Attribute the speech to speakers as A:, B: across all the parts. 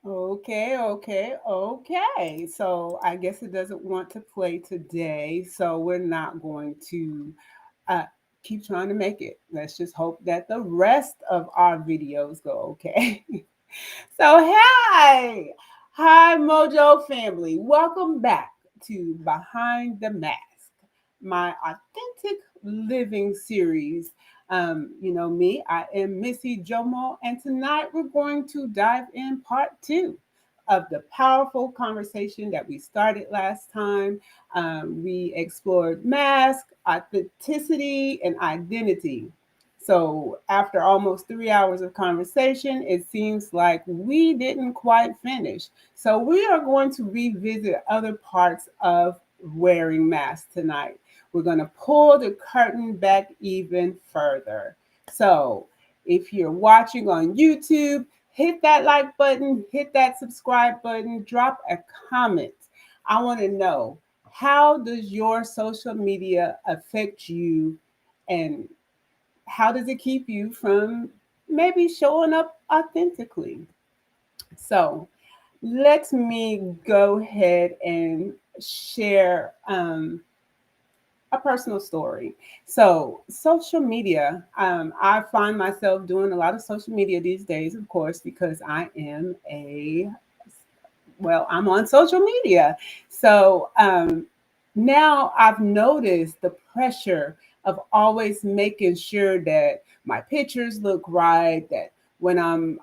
A: Okay. So I guess it doesn't want to play today. So we're not going to uh, keep trying to make it. Let's just hope that the rest of our videos go okay. So, hi, MoJo family. Welcome back to Behind the Mask, my authentic living series. You know me, I am Missy Djomo, and tonight we're going to dive in part two of the powerful conversation that we started last time. We explored mask, authenticity, and identity. So, after almost 3 hours of conversation, it seems like we didn't quite finish. So, we are going to revisit other parts of wearing masks tonight. We're going to pull the curtain back even further. So, if you're watching on YouTube, hit that like button, hit that subscribe button, drop a comment. I want to know, how does your social media affect you, and how does it keep you from maybe showing up authentically? So let me go ahead and share a personal story. So, social media, I find myself doing a lot of social media these days, of course, because I'm on social media. So now I've noticed the pressure of always making sure that my pictures look right, that when I'm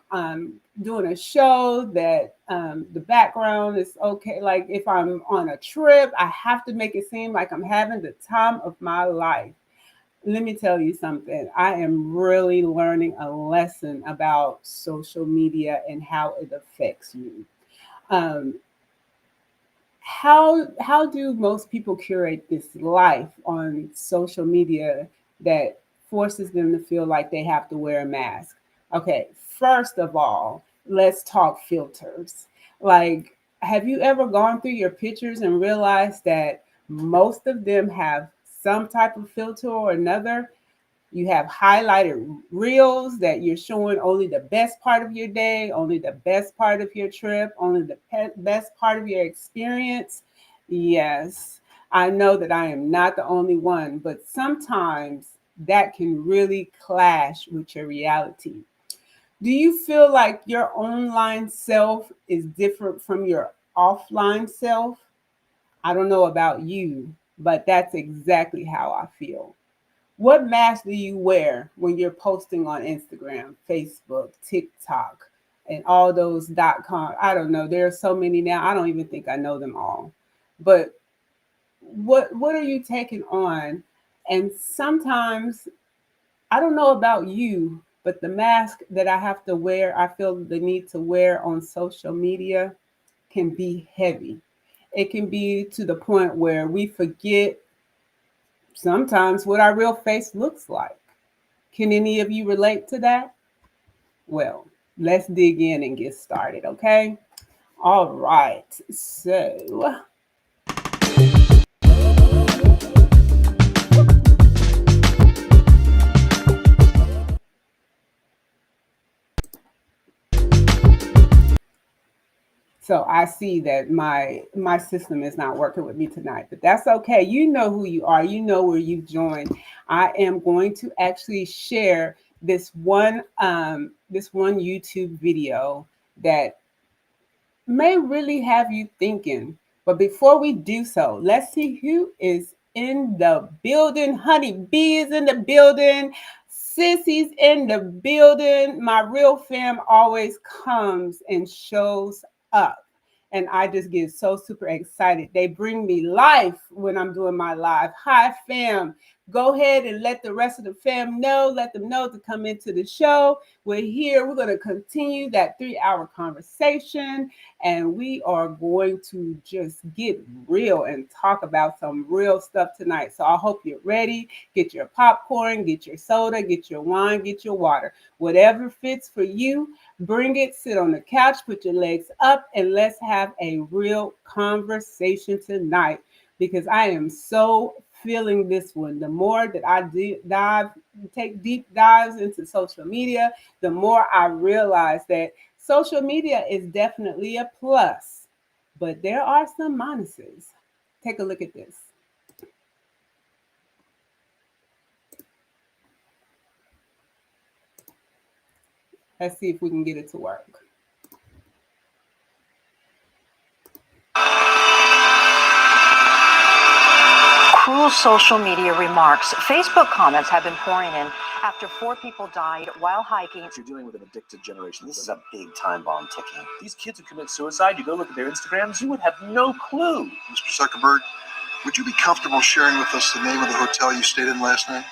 A: doing a show, that the background is okay. Like if I'm on a trip, I have to make it seem like I'm having the time of my life. Let me tell you something. I am really learning a lesson about social media and how it affects you. Um, how do most people curate this life on social media that forces them to feel like they have to wear a mask? Okay, first of all, let's talk filters. Like, have you ever gone through your pictures and realized that most of them have some type of filter or another? You have highlighted reels that you're showing only the best part of your day, only the best part of your trip, only the best part of your experience. Yes, I know that I am not the only one, but sometimes that can really clash with your reality. Do you feel like your online self is different from your offline self? I don't know about you, but that's exactly how I feel. What mask do you wear when you're posting on Instagram, Facebook, TikTok, and all those .com? I don't know. There are so many now. I don't even think I know them all. But what are you taking on? And sometimes I don't know about you, but the mask that I have to wear, I feel the need to wear on social media can be heavy. It can be to the point where we forget sometimes what our real face looks like. Can any of you relate to that? Well, let's dig in and get started, okay? All right. So I see that my system is not working with me tonight, but that's okay. You know who you are. You know where you've joined. I am going to actually share this one YouTube video that may really have you thinking. But before we do so, let's see who is in the building. Honey B is in the building. Sissy's in the building. My real fam always comes and shows up. And I just get so super excited. They bring me life when I'm doing my live. Hi, fam. Go ahead and let the rest of the fam know. Let them know to come into the show. We're here. We're going to continue that 3 hour conversation, and we are going to just get real and talk about some real stuff tonight. So I hope you're ready. Get your popcorn, get your soda, get your wine, get your water. Whatever fits for you, bring it, sit on the couch, put your legs up, and let's have a real conversation tonight, because I am so feeling this one. The more that I take deep dives into social media, the more I realize that Social media is definitely a plus, but there are some minuses. Take a look at this. Let's see if we can get it to work.
B: Cruel social media remarks. Facebook comments have been pouring in after 4 people died while hiking.
C: You're dealing with an addicted generation. This is a big time bomb ticking. These kids who commit suicide, you go look at their Instagrams, you would have no clue.
D: Mr. Zuckerberg, would you be comfortable sharing with us the name of the hotel you stayed in last night?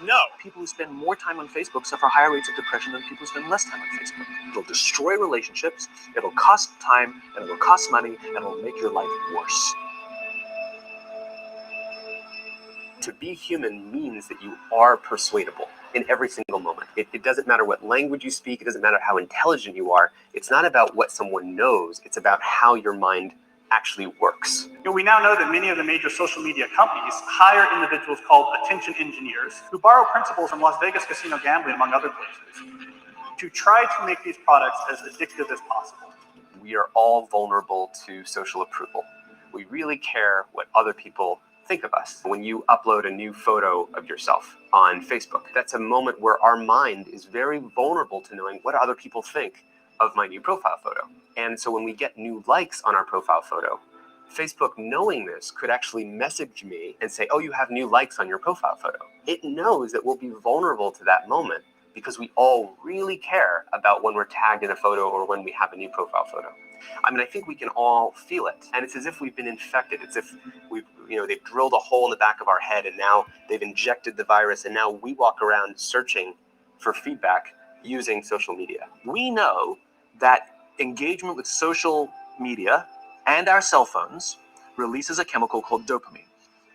C: No. People who spend more time on Facebook suffer higher rates of depression than people who spend less time on Facebook. It'll destroy relationships, it'll cost time, and it'll cost money, and it'll make your life worse. To be human means that you are persuadable in every single moment. It doesn't matter what language you speak, it doesn't matter how intelligent you are. It's not about what someone knows, it's about how your mind actually works.
E: We now know that many of the major social media companies hire individuals called attention engineers who borrow principles from Las Vegas casino gambling, among other places, to try to make these products as addictive as possible.
C: We are all vulnerable to social approval. We really care what other people think of us. When you upload a new photo of yourself on Facebook, that's a moment where our mind is very vulnerable to knowing what other people think of my new profile photo. And so when we get new likes on our profile photo, Facebook, knowing this, could actually message me and say, oh, you have new likes on your profile photo. It knows that we'll be vulnerable to that moment because we all really care about when we're tagged in a photo or when we have a new profile photo. I mean, I think we can all feel it. And it's as if we've been infected. It's if they've drilled a hole in the back of our head and now they've injected the virus and now we walk around searching for feedback using social media. We know that engagement with social media and our cell phones releases a chemical called dopamine.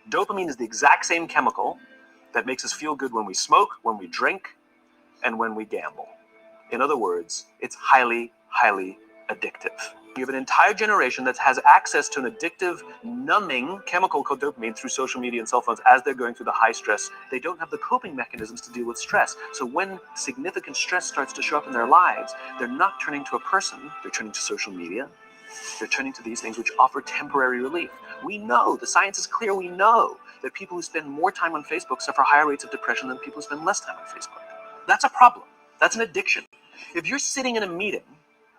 C: Dopamine is the exact same chemical that makes us feel good when we smoke, when we drink, and when we gamble. In other words, it's highly, highly addictive. You have an entire generation that has access to an addictive, numbing chemical called dopamine through social media and cell phones as they're going through the high stress. They don't have the coping mechanisms to deal with stress. So when significant stress starts to show up in their lives, they're not turning to a person, they're turning to social media. They're turning to these things which offer temporary relief. We know, the science is clear, we know that people who spend more time on Facebook suffer higher rates of depression than people who spend less time on Facebook. That's a problem. That's an addiction. If you're sitting in a meeting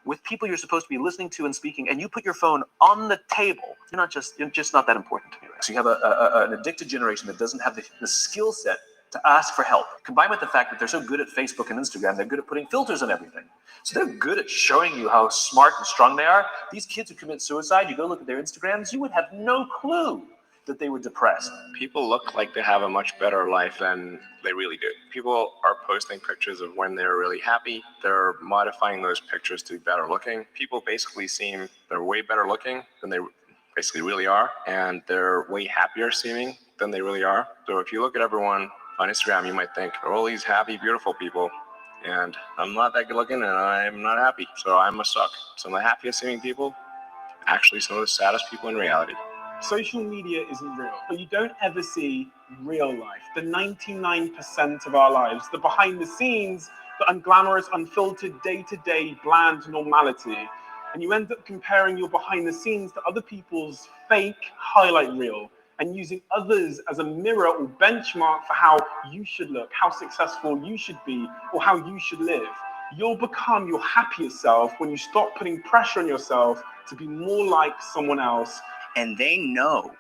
C: with people you're supposed to be listening to and speaking, and you put your phone on the table, you're just not that important to me. Right? So you have an addicted generation that doesn't have the skill set to ask for help. Combined with the fact that they're so good at Facebook and Instagram, they're good at putting filters on everything. So they're good at showing you how smart and strong they are. These kids who commit suicide, you go look at their Instagrams, you would have no clue that they were depressed.
F: People look like they have a much better life than they really do. People are posting pictures of when they're really happy. They're modifying those pictures to be better looking. People basically seem they're way better looking than they basically really are, and they're way happier seeming than they really are. So if you look at everyone on Instagram, you might think, they're all these happy, beautiful people, and I'm not that good looking and I'm not happy, so I must suck. Some of the happiest seeming people, actually some of the saddest people in reality.
E: Social media isn't real, but you don't ever see real life. The 99% of our lives, the behind the scenes, the unglamorous, unfiltered, day-to-day, bland normality. And you end up comparing your behind the scenes to other people's fake highlight reel and using others as a mirror or benchmark for how you should look, how successful you should be, or how you should live. You'll become your happier self when you stop putting pressure on yourself to be more like someone else.
G: And they know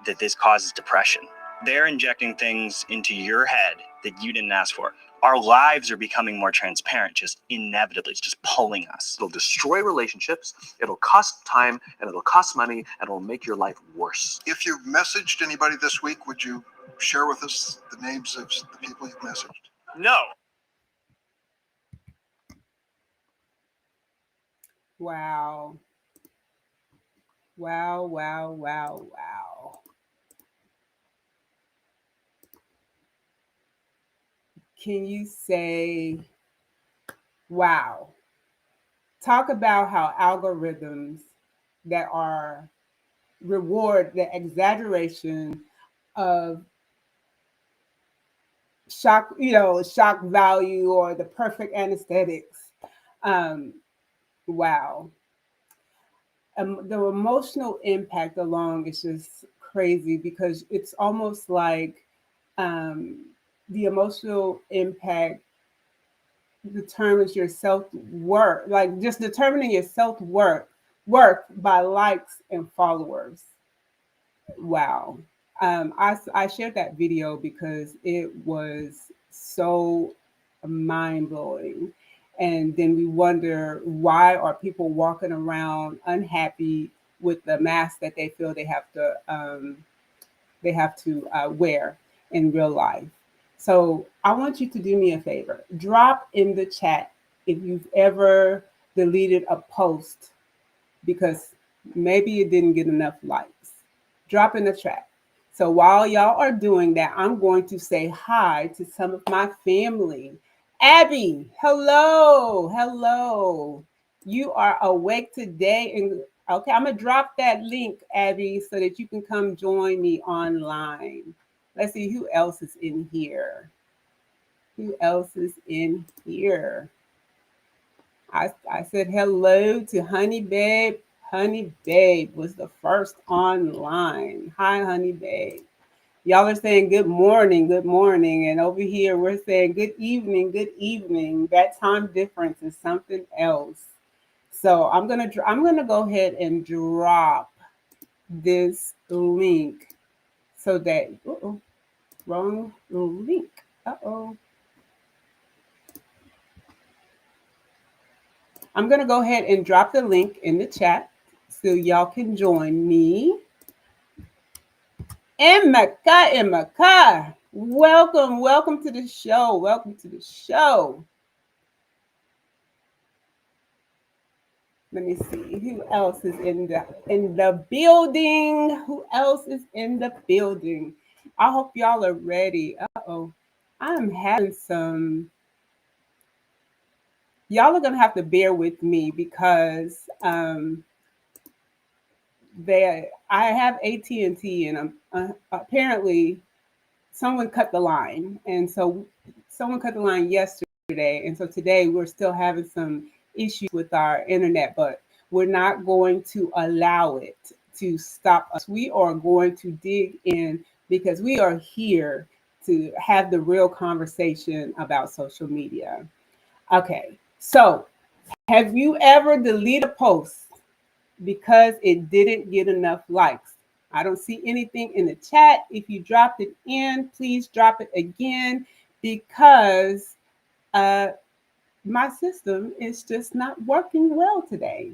G: that this causes depression. They're injecting things into your head that you didn't ask for. Our lives are becoming more transparent, just inevitably. It's just pulling us.
C: It'll destroy relationships, it'll cost time, and it'll cost money, and it'll make your life worse.
D: If you've messaged anybody this week, would you share with us the names of the people you've messaged?
E: No.
A: Wow. Wow, wow, wow, wow. Can you say, wow? Talk about how algorithms that are reward the exaggeration of shock value or the perfect anesthetics. Um, wow. The emotional impact along is just crazy because it's almost like um, the emotional impact determines your self-worth, like just determining your self-worth by likes and followers. Wow. I shared that video because it was so mind-blowing. And then we wonder, why are people walking around unhappy with the mask that they feel they have to wear in real life. So I want you to do me a favor. Drop in the chat if you've ever deleted a post because maybe it didn't get enough likes. Drop in the chat. So while y'all are doing that, I'm going to say hi to some of my family. Abby, hello, hello. You are awake today. And okay, I'm going to drop that link, Abby, so that you can come join me online. Let's see who else is in here. Who else is in here? I said hello to Honey Babe. Honey Babe was the first online. Hi, Honey Babe. Y'all are saying good morning, good morning. And over here, we're saying good evening, good evening. That time difference is something else. So I'm gonna go ahead and drop this link so that wrong link. Uh-oh. I'm going to go ahead and drop the link in the chat so y'all can join me. Emeka, welcome to the show. Welcome to the show. Let me see who else is in the building. Who else is in the building? I hope y'all are ready. Uh-oh. I'm having some. Y'all are gonna have to bear with me because I have AT&T and apparently someone cut the line, and so someone cut the line yesterday, and so today we're still having some issues with our internet, but we're not going to allow it to stop us. We are going to dig in because we are here to have the real conversation about social media. Okay, so have you ever deleted a post because it didn't get enough likes? I don't see anything in the chat. If you dropped it in, please drop it again because my system is just not working well today.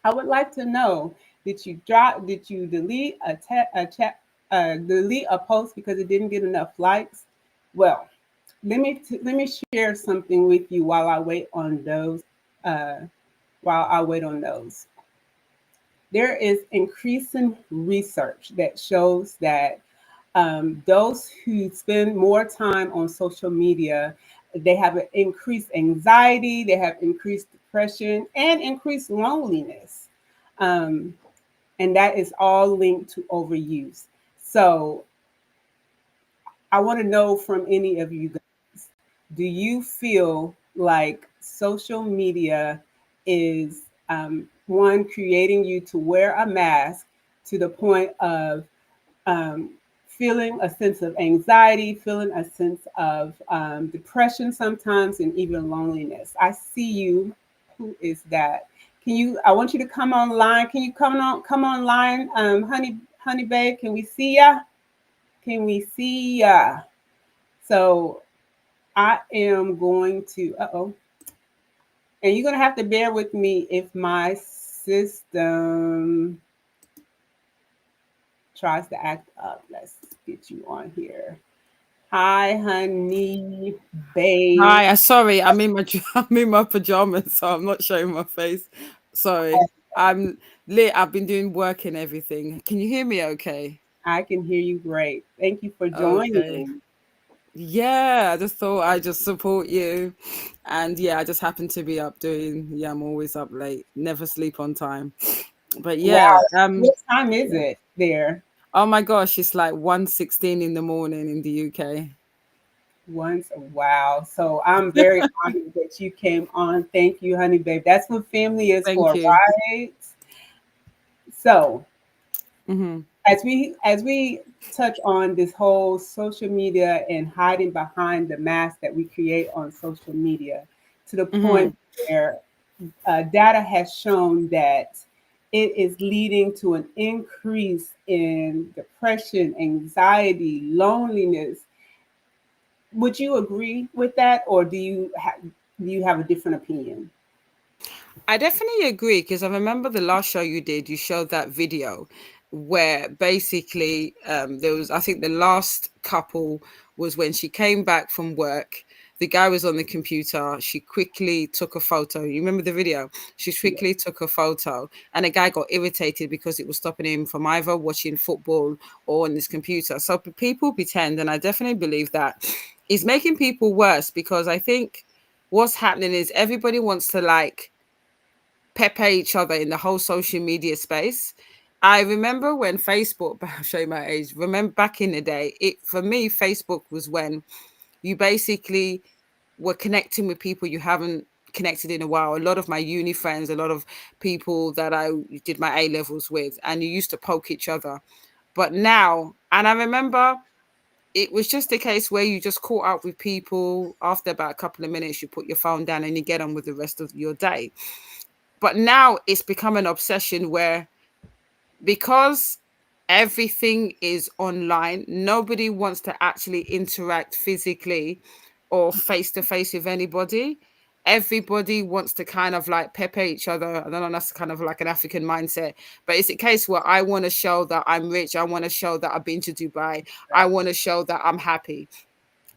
A: I would like to know, did you delete delete a post because it didn't get enough likes? Well, let me share something with you while I wait on those. While I wait on those. There is increasing research that shows that those who spend more time on social media, they have an increased anxiety, they have increased depression, and increased loneliness. Um, and that is all linked to overuse. So I want to know from any of you guys, do you feel like social media is one, creating you to wear a mask to the point of um, feeling a sense of anxiety, feeling a sense of depression sometimes, and even loneliness? I see you. Who is that? Can you? I want you to come online. Can you come online, honey babe? Can we see ya? Can we see ya? So I am going to. Uh-oh. And you're going to have to bear with me if my system tries to act up. Let's get you on here. Hi, honey, babe.
H: Hi, sorry, I'm in my I'm in my pajamas, so I'm not showing my face. Sorry, I'm lit. I've been doing work and everything. Can you hear me? Okay.
A: I can hear you great. Thank you for
H: Okay.
A: joining.
H: Yeah, I just thought I'd just support you, and yeah, I just happened to be up doing. Yeah, I'm always up late. Never sleep on time. But yeah,
A: Wow. What time is
H: yeah.
A: it there?
H: Oh my gosh, it's like 1:16 in the morning in the UK.
A: Once, wow. So I'm very honored that you came on. Thank you, honey babe. That's what family is
H: Thank
A: for,
H: you.
A: right? So
H: Hmm.
A: as we touch on this whole social media and hiding behind the mask that we create on social media, to the
H: Hmm.
A: point where data has shown that it is leading to an increase in depression, anxiety, loneliness. Would you agree with that, or do you have a different opinion?
H: I definitely agree because I remember the last show you did, you showed that video where basically there was, I think the last couple was when she came back from work. The guy was on the computer. She quickly took a photo. You remember the video? She
A: Yeah.
H: quickly took a photo, and the guy got irritated because it was stopping him from either watching football or on his computer. So people pretend, and I definitely believe that is making people worse because I think what's happening is everybody wants to like pepe each other in the whole social media space. I remember when Facebook, I'll show you my age. Remember back in the day, it for me, Facebook was when you basically were connecting with people you haven't connected in a while. A lot of my uni friends, a lot of people that I did my A levels with, and you used to poke each other. But now, and I remember it was just a case where you just caught up with people after about a couple of minutes, you put your phone down and you get on with the rest of your day. But now it's become an obsession where because everything is online, nobody wants to actually interact physically or face to face with anybody. Everybody wants to kind of like pepe each other. I don't know, that's kind of like an African mindset. But it's a case where I want to show that I'm rich. I want to show that I've been to Dubai. I want to show that I'm happy.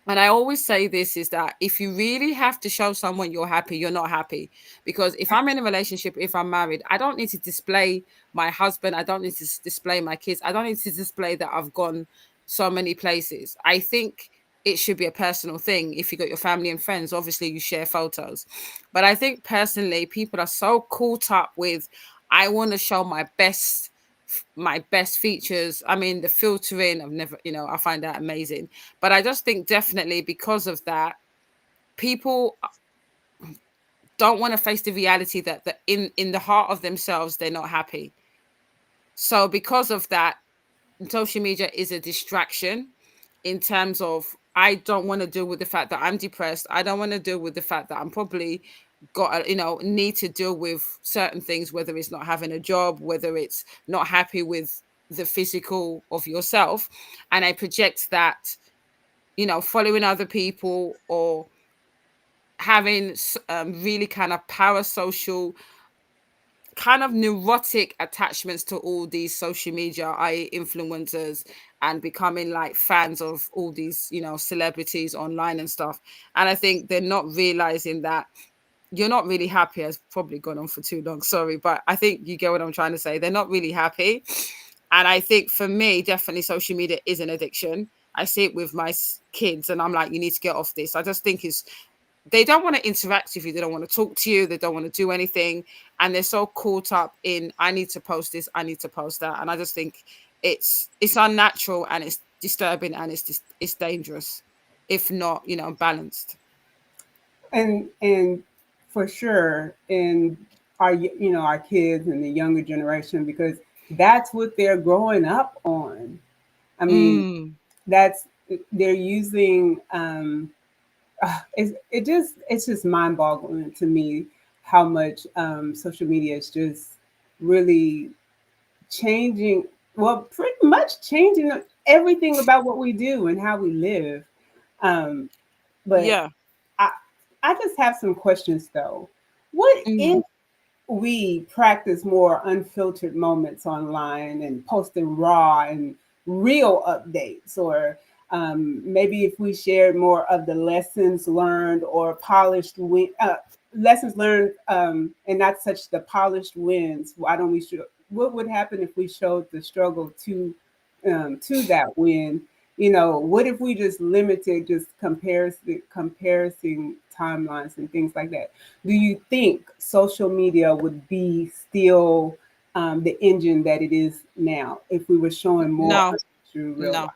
H: And I always say this is that if you really have to show someone you're happy, you're not happy. Because if I'm in a relationship, if I'm married, I don't need to display my husband. I don't need to display my kids. I don't need to display that I've gone so many places. I think it should be a personal thing. If you got your family and friends, obviously you share photos. But I think personally, people are so caught up with, I want to show my best features. I mean, the filtering, I've never, I find that amazing. But I just think definitely because of that, people don't want to face the reality that in the heart of themselves, they're not happy. So because of that, social media is a distraction in terms of I don't want to deal with the fact that I'm depressed. I don't want to deal with the fact that I'm probably need to deal with certain things, whether it's not having a job, whether it's not happy with the physical of yourself. And I project that, following other people or having really kind of parasocial kind of neurotic attachments to all these social media, i.e. influencers, and becoming like fans of all these, celebrities online and stuff. And I think they're not realizing that you're not really happy. Has probably gone on for too long, sorry, but I think you get what I'm trying to say. They're not really happy. And I think for me, definitely social media is an addiction. I see it with my kids and I'm like, you need to get off this. I just think they don't want to interact with you. They don't want to talk to you. They don't want to do anything. And they're so caught up in, I need to post this, I need to post that. And I just think it's unnatural and it's disturbing and it's dangerous if not, balanced.
A: And for sure, in our kids and the younger generation, because that's what they're growing up on. I mean,
H: Mm,
A: that's they're using. It's just mind boggling to me how much social media is just really changing. Well, pretty much changing everything about what we do and how we live. Um, but
H: yeah.
A: I I just have some questions though. What
H: Mm,
A: if we practice more unfiltered moments online and posting raw and real updates, or maybe if we shared more of the lessons learned or lessons learned, and not such the polished wins. Why don't we show? What would happen if we showed the struggle to that win? What if we just limited just comparing timelines and things like that? Do you think social media would be still the engine that it is now if we were showing more
H: no,
A: through real
H: no.
A: life?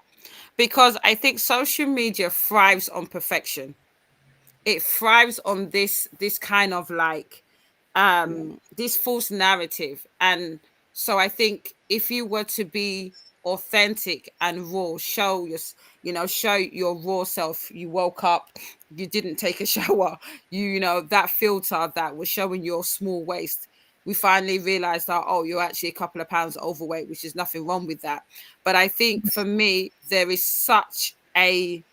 H: Because I think social media thrives on perfection. It thrives on this kind of like this false narrative. And so I think if you were to be authentic and raw, show your raw self. You woke up, you didn't take a shower, that filter that was showing your small waist, we finally realized that, oh, you're actually a couple of pounds overweight, which is nothing wrong with that. But I think for me, there is such a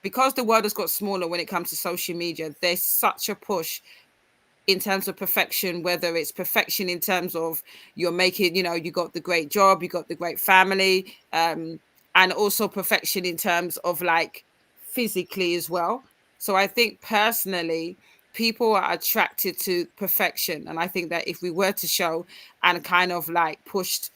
H: because the world has got smaller when it comes to social media, there's such a push in terms of perfection, whether it's perfection in terms of you're making, you got the great job, you got the great family, and also perfection in terms of like physically as well. So I think personally, people are attracted to perfection. And I think that if we were to show and kind of like pushed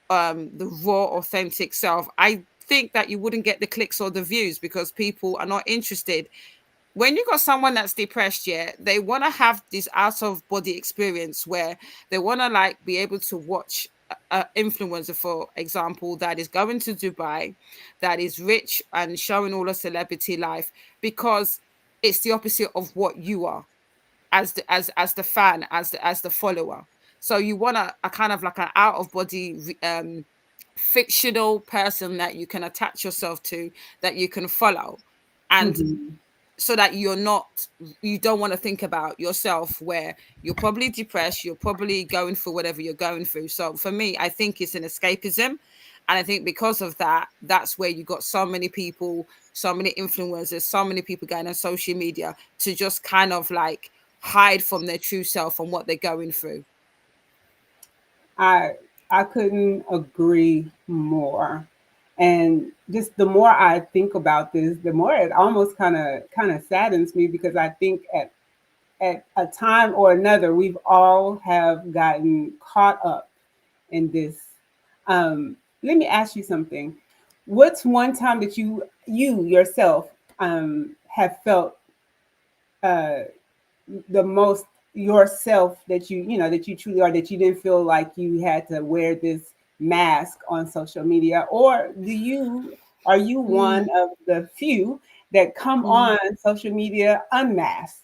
H: the raw, authentic self, I think that you wouldn't get the clicks or the views because people are not interested. When you got someone that's depressed, yeah, they want to have this out of body experience where they want to like be able to watch a influencer, for example, that is going to Dubai, that is rich and showing all a celebrity life, because it's the opposite of what you are as the fan, as the follower. So you want a kind of like an out of body fictional person that you can attach yourself to, that you can follow. And
A: Mhm.
H: so that you don't want to think about yourself, where you're probably depressed, you're probably going through whatever you're going through. So for me, I think it's an escapism. And I think because of that, that's where you got so many people, so many influencers, so many people going on social media to just kind of like hide from their true self and what they're going through.
A: I I couldn't agree more. And just the more I think about this, the more it almost kind of saddens me, because I think at a time or another we've all have gotten caught up in this. Let me ask you something. What's one time that you yourself have felt uh, the most yourself, that that you truly are, that you didn't feel like you had to wear this mask on social media? Or are you one
H: Mm,
A: of the few that come
H: mhm.
A: on social media unmasked?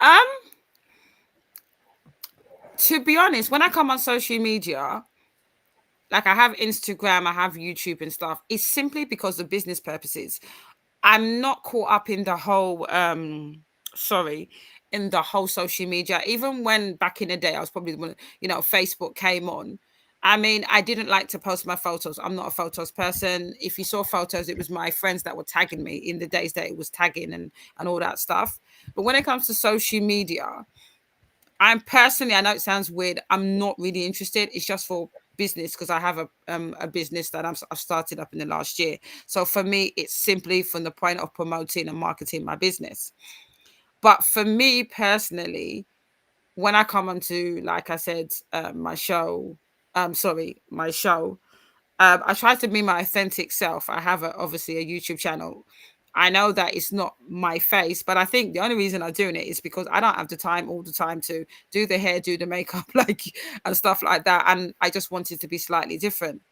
H: Um, to be honest, when I come on social media, like I have Instagram, I have YouTube and stuff, it's simply because of business purposes. I'm not caught up in the whole sorry, in the whole social media. Even when back in the day I was probably when Facebook came on. I mean, I didn't like to post my photos. I'm not a photos person. If you saw photos, it was my friends that were tagging me in the days that it was tagging and all that stuff. But when it comes to social media, I'm personally, I know it sounds weird, I'm not really interested. It's just for business because I have a business that I've started up in the last year. So for me, it's simply from the point of promoting and marketing my business. But for me personally, when I come onto, like I said, my show, I try to be my authentic self. I have obviously a YouTube channel. I know that it's not my face, but I think the only reason I'm doing it is because I don't have the time all the time to do the hair, do the makeup, like and stuff like that. And I just wanted to be slightly different.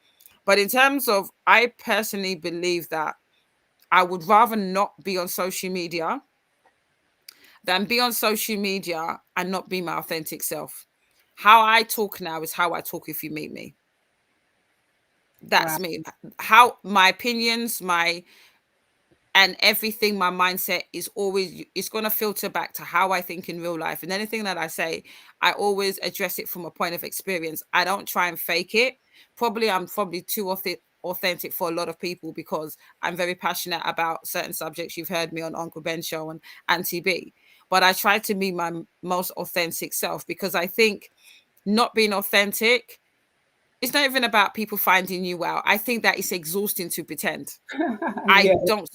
H: But in terms of, I personally believe that I would rather not be on social media than be on social media and not be my authentic self. How I talk now is how I talk if you meet me.
A: Wow.
H: That's me. How my opinions, my and everything, my mindset is always, it's going to filter back to how I think in real life. And anything that I say, I always address it from a point of experience. I don't try and fake it. I'm probably too authentic for a lot of people because I'm very passionate about certain subjects. You've heard me on Uncle Ben show and Auntie B, but I try to be my most authentic self, because I think not being authentic, it's not even about people finding you out. I think that it's exhausting to pretend. I
A: Yeah.
H: don't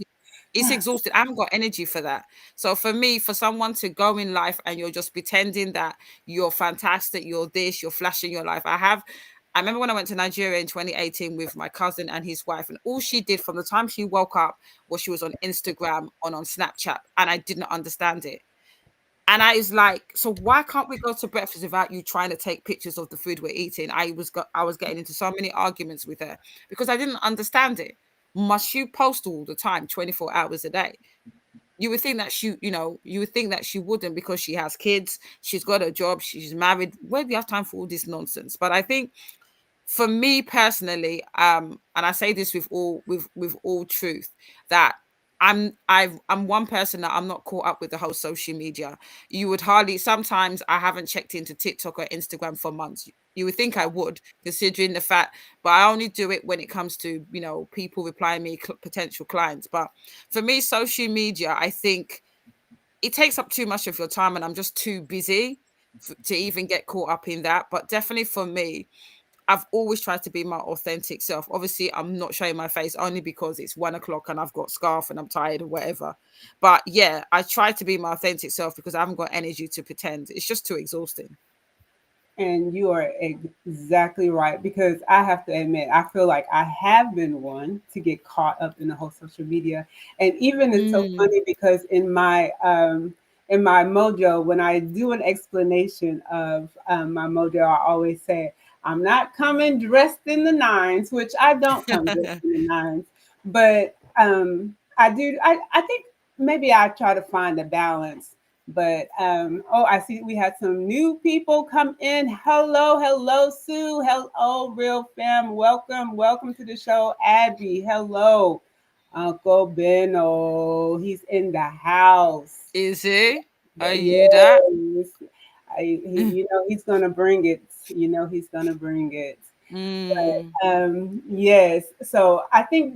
H: It's exhausted. I haven't got energy for that. So for me, for someone to go in life and you're just pretending that you're fantastic, you're this, you're flashing your life. I remember when I went to Nigeria in 2018 with my cousin and his wife, and all she did from the time she woke up was she was on Instagram, on Snapchat, and I didn't understand it. And I was like, so why can't we go to breakfast without you trying to take pictures of the food we're eating? I was getting into so many arguments with her because I didn't understand it. must you post all the time, 24 hours a day? You would think that you would think that she wouldn't, because she has kids, she's got a job, she's married. Where do you have time for all this nonsense? But I think for me personally, and I say this with all truth, that I'm one person that I'm not caught up with the whole social media. You would hardly, sometimes I haven't checked into TikTok or Instagram for months. You would think I would, considering the fact, but I only do it when it comes to, people replying me, potential clients. But for me, social media, I think it takes up too much of your time, and I'm just too busy to even get caught up in that. But definitely for me, I've always tried to be my authentic self. Obviously, I'm not showing my face only because it's 1 o'clock and I've got scarf and I'm tired or whatever. But yeah, I try to be my authentic self because I haven't got energy to pretend. It's just too exhausting.
A: And you are exactly right, because I have to admit, I feel like I have been one to get caught up in the whole social media. And even it's so
H: Mm.
A: funny because in my MoJo, when I do an explanation of my MoJo, I always say I'm not coming dressed in the nines, which I don't come dressed in the nines, but I do. I think maybe I try to find a balance. But oh, I see we had some new people come in. Hello, hello, Sue. Hello, real fam. Welcome, welcome to the show. Abby, hello. Uncle Benno, he's in the house.
H: Is it? Are you that?
A: Yes. He's gonna bring it. He's gonna bring it.
H: Mm.
A: Yes. So I think,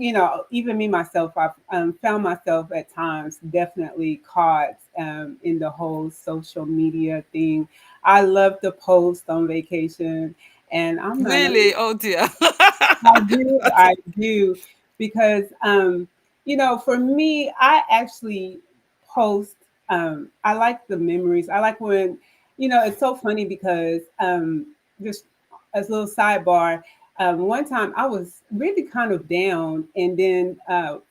A: even me myself, I've found myself at times definitely caught in the whole social media thing. I love to post on vacation, and I'm not.
H: Really? Oh dear.
A: I do. I do. Because, for me, I actually post, I like the memories. I like when, it's so funny because, just as a little sidebar, one time I was really kind of down, and then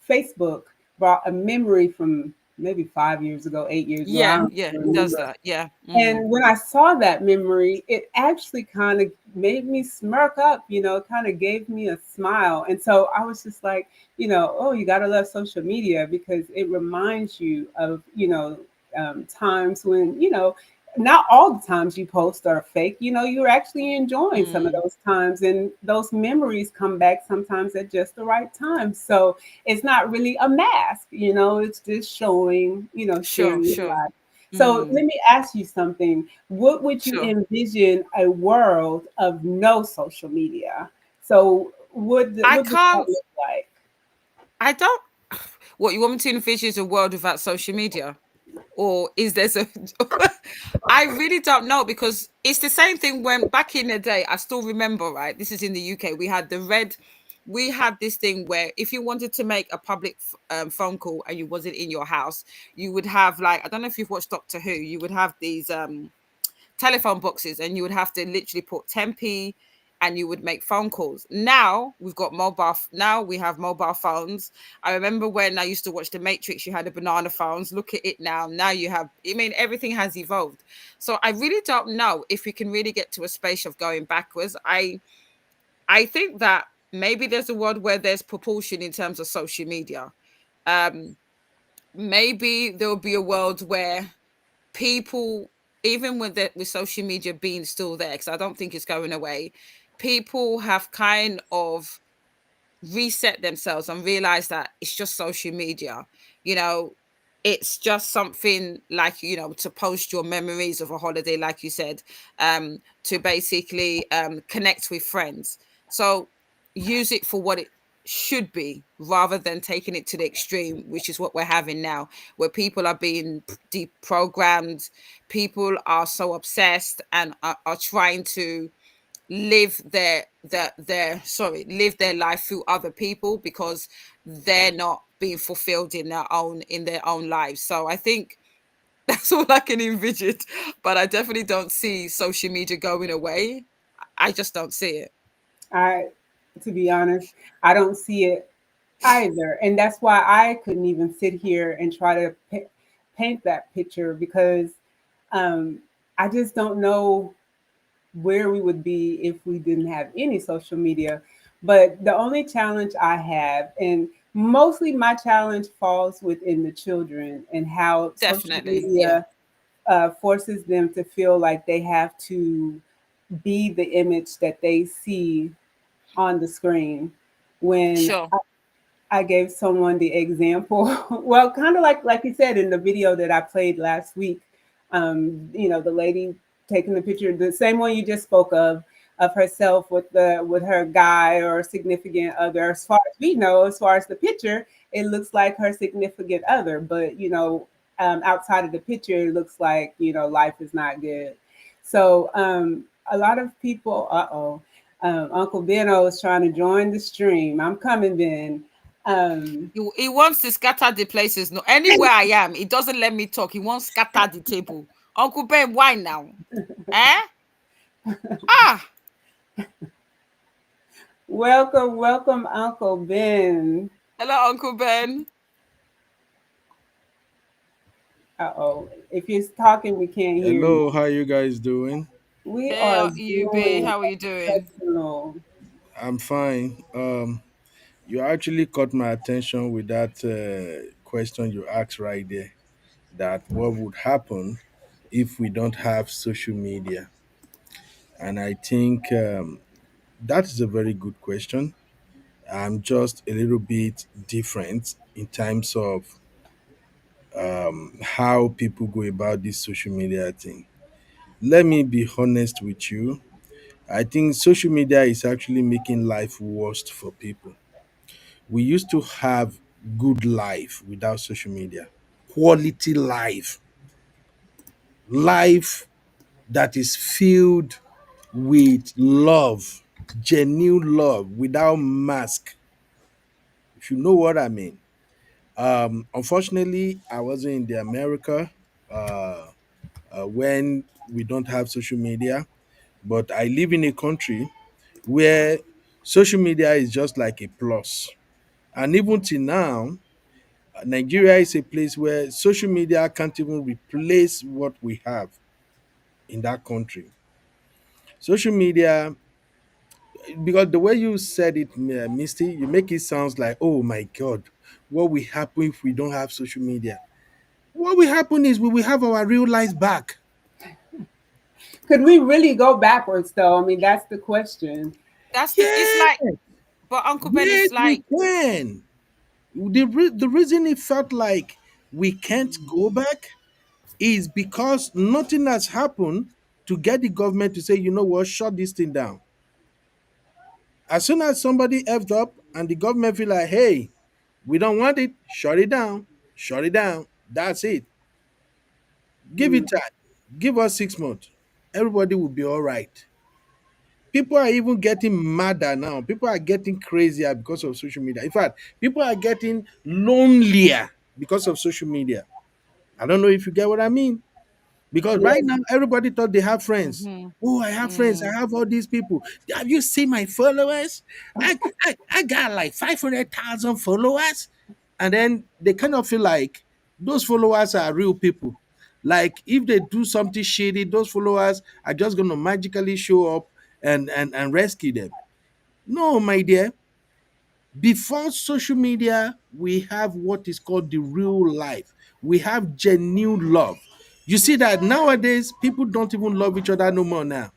A: Facebook brought a memory from maybe 5 years ago, 8 years ago. I
H: Yeah,
A: don't
H: yeah, it does
A: remember.
H: that. Yeah. Mm.
A: And when I saw that memory, it actually kind of made me smirk up, kind of gave me a smile. And so I was just like, oh, you got to love social media because it reminds you of, times when, not all the times you post are fake. You're actually enjoying some of
H: Mm.
A: those times, and those memories come back sometimes at just the right time. So it's not really a mask, it's just showing,
H: Sure,
A: sharing your
H: sure.
A: life. So
H: Mm.
A: let me ask you something. What would you
H: Sure.
A: envision a world of no social media? So
H: I
A: what does that
H: can't,
A: look like?
H: I don't, what you want me to envision is a world without social media? Or is there a I really don't know, because it's the same thing when back in the day, I still remember, right? This is in the UK. We had this thing where if you wanted to make a public phone call and you wasn't in your house, you would have, like, I don't know if you've watched Doctor Who, you would have these telephone boxes, and you would have to literally put 10p and you would make phone calls. Now we've got now we have mobile phones. I remember when I used to watch The Matrix, you had the banana phones. Look at it now. Now you have, I mean, everything has evolved. So I really don't know if we can really get to a space of going backwards. I think that maybe there's a world where there's proportion in terms of social media. Um, Maybe there'll be a world where people, even with social media being still there, because I don't think it's going away, people have kind of reset themselves and realize that it's just social media. You know, it's just something like, to post your memories of a holiday, like you said, to basically connect with friends. So use it for what it should be, rather than taking it to the extreme, which is what we're having now, where people are being deprogrammed. People are so obsessed and are trying to live their life through other people, because they're not being fulfilled in their own lives. So I think that's all I can envision, but I definitely don't see social media going away. I just don't see it.
A: I, to be honest, I don't see it either, and that's why I couldn't even sit here and try to paint that picture, because um, I just don't know where we would be if we didn't have any social media. But the only challenge I have, and mostly my challenge falls within the children and how social
H: Definitely. Yeah.
A: media forces them to feel like they have to be the image that they see on the screen. When
H: Sure.
A: I gave someone the example. Well, kind of like you said in the video that I played last week. The lady taking the picture, the same one you just spoke of herself with her guy or significant other. As far as we know, as far as the picture, it looks like her significant other. But outside of the picture, it looks like life is not good. So a lot of people. Uncle Benno is trying to join the stream. I'm coming, Ben. Um,
H: He wants to scatter the places. No, anywhere I am, he doesn't let me talk. He wants scatter the table. Uncle Ben, why now? Eh? Ah,
A: welcome, welcome, Uncle Ben.
H: hello, Uncle Ben.
A: Uh-oh. If you're talking, we can't hear you.
I: Hello, how you guys doing?
A: We
H: Hey,
A: are
H: UB,
A: doing
H: how are you doing?
A: exceptional.
I: I'm fine. You actually caught my attention with that question you asked right there. That what would happen if we don't have social media? And I think that is a very good question. I'm just a little bit different in terms of how people go about this social media thing. Let me be honest with you. I think social media is actually making life worse for people. We used to have good life without social media, quality life that is filled with love, genuine love without mask, if you know what I mean. Unfortunately, I wasn't in the America uh, when we don't have social media, but I live in a country where social media is just like a plus. And even till now, Nigeria is a place where social media can't even replace what we have in that country. Social media, because the way you said it, Misty, you make it sounds like, oh my God, what will happen if we don't have social media? What will happen is we will have our real lives back.
A: Could we really go backwards, though? I mean, that's the question.
H: It's
I: Yeah,
H: like, but Uncle Ben,
I: yes,
H: it's
I: we
H: like,
I: can. The reason it felt like we can't go back is because nothing has happened to get the government to say, you know what, shut this thing down. As soon as somebody effed up and the government feel like, hey, we don't want it, shut it down, shut it down. That's it. Give
A: Mm.
I: it time. Give us 6 months. Everybody will be all right. People are even getting madder now. People are getting crazier because of social media. In fact, people are getting lonelier because of social media. I don't know if you get what I mean. Because right
A: Yes.
I: now, everybody thought they have friends.
H: mm-hmm,
I: Oh, I have friends. I
H: mm,
I: have all these people. Have you seen my followers? I got like 500,000 followers. And then they kind of feel like those followers are real people. Like if they do something shady, those followers are just going to magically show up and rescue them. No, my dear. Before social media, we have what is called the real life. We have genuine love. You see that nowadays people don't even love each other no more now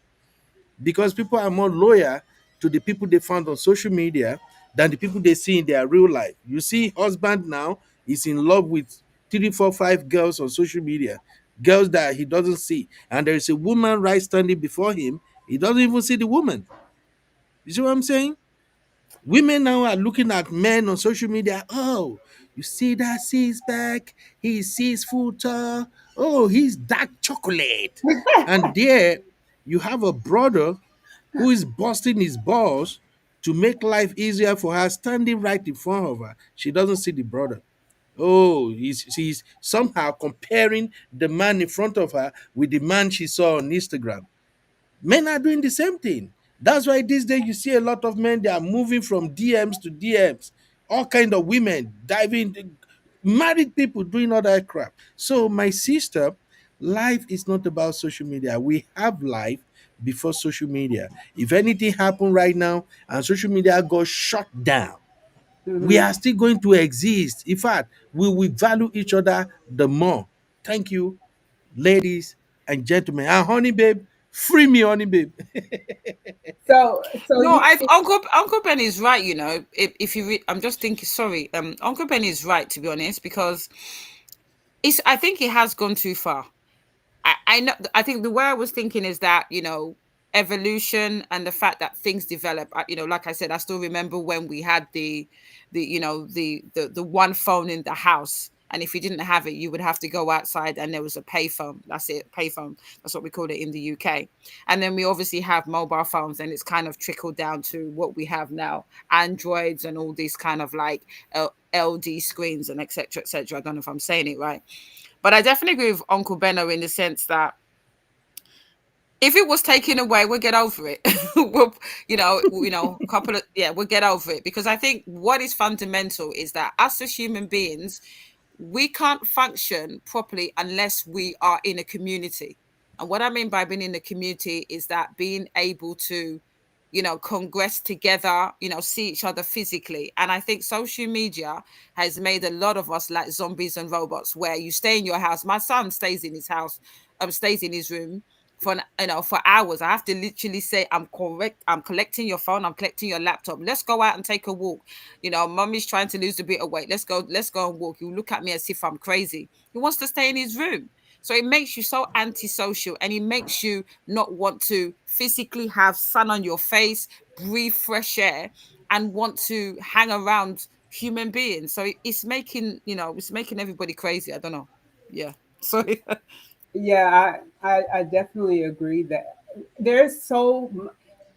I: because people are more loyal to the people they found on social media than the people they see in their real life. You see, husband now is in love with three, four, five girls on social media, girls that he doesn't see, and there is a woman right standing before him. He doesn't even see the woman. You see what I'm saying? Women now are looking at men on social media. Oh, you see that six pack? He's 6 foot tall. Oh, he's dark chocolate. And there you have a brother who is busting his balls to make life easier for her, standing right in front of her. She doesn't see the brother. Oh, she's somehow comparing the man in front of her with the man she saw on Instagram. Men are doing the same thing. That's why these days you see a lot of men, they are moving from DMs to DMs. All kind of women diving, married people doing all that crap. So my sister, life is not about social media. We have life before social media. If anything happened right now and social media got shut down, We
A: Hmm.
I: are still going to exist. In fact, we will value each other the more. Thank you, ladies and gentlemen. And honey babe, free me, honey babe.
A: So
H: No,
A: you
H: I Uncle Ben is right. You know, if you I'm just thinking. Sorry, Uncle Ben is right, to be honest, because I think it has gone too far. I know. I think the way I was thinking is that, evolution and the fact that things develop. Like I said, I still remember when we had the one phone in the house, and if you didn't have it, you would have to go outside, and there was a payphone. That's it, payphone. That's what we call it in the UK. And then we obviously have mobile phones, and it's kind of trickled down to what we have now, Androids and all these kind of like LD screens and etc. etc. I don't know if I'm saying it right, but I definitely agree with Uncle Benno in the sense that if it was taken away, we'll get over it. A couple of we'll get over it, because I think what is fundamental is that us as human beings, we can't function properly unless we are in a community. And what I mean by being in the community is that being able to, congress together, see each other physically. And I think social media has made a lot of us like zombies and robots, where you stay in your house. My son stays in his house, stays in his room for hours. I have to literally say, I'm collecting your phone, I'm collecting your laptop. Let's go out and take a walk. Mommy's trying to lose a bit of weight. Let's go and walk. You look at me as if I'm crazy. He wants to stay in his room. So it makes you so antisocial, and it makes you not want to physically have sun on your face, breathe fresh air, and want to hang around human beings. So it's making everybody crazy. I don't know. Yeah. Sorry.
A: Yeah, I definitely agree that there's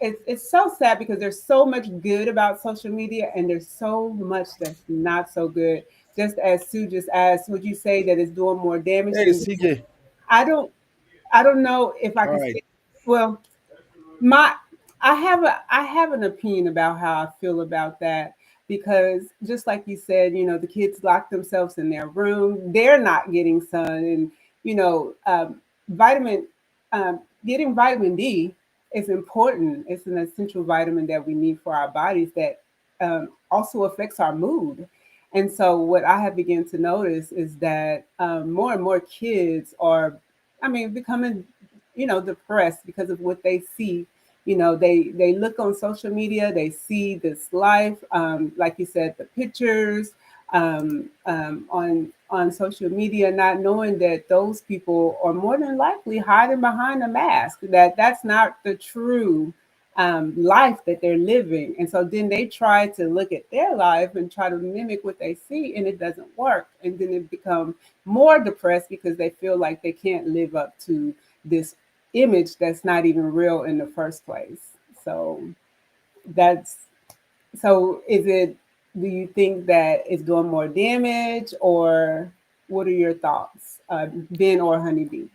A: it's so sad because there's so much good about social media and there's so much that's not so good. Just as Sue just asked, would you say that it's doing more damage
I: Hey,
A: than good?
I: CJ.
A: I don't I don't know if I
I: All
A: can
I: right.
A: say, well, my I have an opinion about how I feel about that, because just like you said, the kids lock themselves in their room, they're not getting sun, and you know vitamin getting vitamin D is important. It's an essential vitamin that we need for our bodies, that also affects our mood. And so what I have begun to notice is that more and more kids are, I mean, becoming, depressed because of what they see. They look on social media, they see this life, like you said, the pictures on social media, not knowing that those people are more than likely hiding behind a mask, that that's not the true life that they're living. And so then they try to look at their life and try to mimic what they see, and it doesn't work. And then they become more depressed because they feel like they can't live up to this image that's not even real in the first place. So that's so is it, do you think that it's doing more damage, or what are your thoughts, Ben or Honeybee?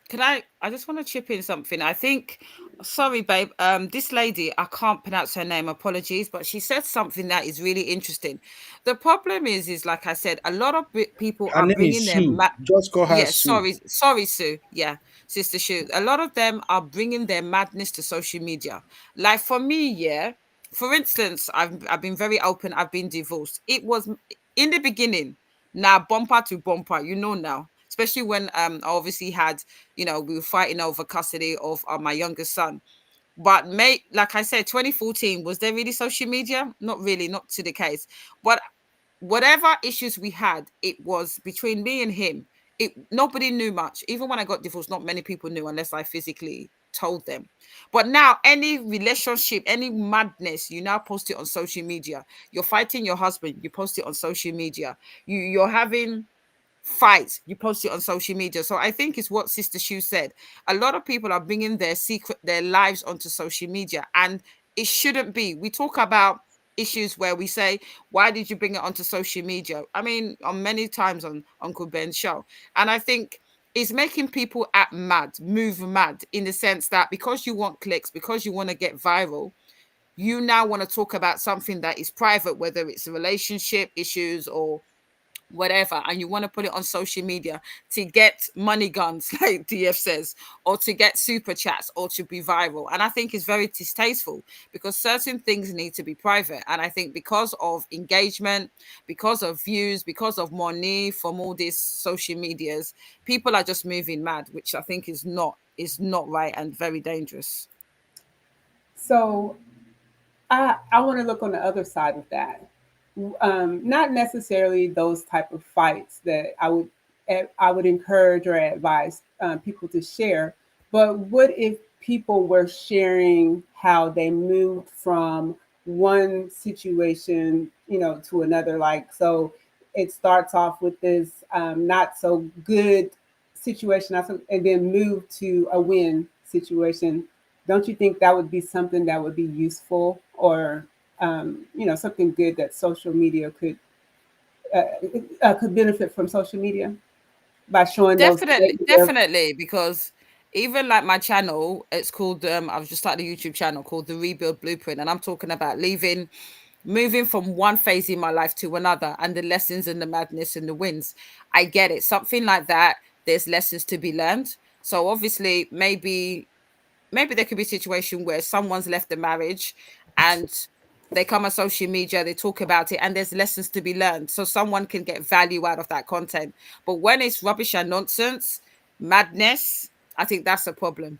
H: Can I just want to chip in something. I think, sorry, babe. This lady, I can't pronounce her name. Apologies, but she said something that is really interesting. The problem is like I said, a lot of people
I: Her
H: are
I: name is
H: bringing their
I: Sue. Just call her
H: yeah.
I: Sue.
H: Sorry, Sue. Yeah, Sister Sue. A lot of them are bringing their madness to social media. Like for me, yeah. For instance, I've been very open. I've been divorced. It was in the beginning. Now bumper to bumper, now. Especially when I obviously had, we were fighting over custody of my youngest son. But mate, like I said, 2014, was there really social media? Not really, not to the case. But whatever issues we had, it was between me and him. Nobody knew much. Even when I got divorced, not many people knew unless I physically told them. But now, any relationship, any madness, you now post it on social media. You're fighting your husband, you post it on social media. You're having fight, you post it on social media. So I think it's what Sister Shu said. A lot of people are bringing their lives onto social media, and it shouldn't be. We talk about issues where we say, why did you bring it onto social media? I mean, on many times on Uncle Ben's show. And I think it's making people act mad, move mad, in the sense that because you want clicks, because you want to get viral, you now want to talk about something that is private, whether it's relationship issues or whatever, and you want to put it on social media to get money guns, like DF says, or to get super chats, or to be viral. And I think it's very distasteful, because certain things need to be private. And I think because of engagement, because of views, because of money from all these social medias, people are just moving mad, which I think is not right and very dangerous.
A: So I want to look on the other side of that. Not necessarily those type of fights that I would encourage or advise people to share, but what if people were sharing how they moved from one situation, to another? Like, so it starts off with this not so good situation, and then move to a win situation. Don't you think that would be something that would be useful, or something good that social media uh, could benefit from social media by showing those
H: Definitely,
A: negative?
H: definitely, because even like my channel, it's called I've just started a YouTube channel called The Rebuild Blueprint, and I'm talking about moving from one phase in my life to another, and the lessons and the madness and the wins. I get it. Something like that, there's lessons to be learned. So obviously, maybe there could be a situation where someone's left the marriage, and they come on social media, they talk about it, and there's lessons to be learned. So someone can get value out of that content. But when it's rubbish and nonsense, madness, I think that's a problem,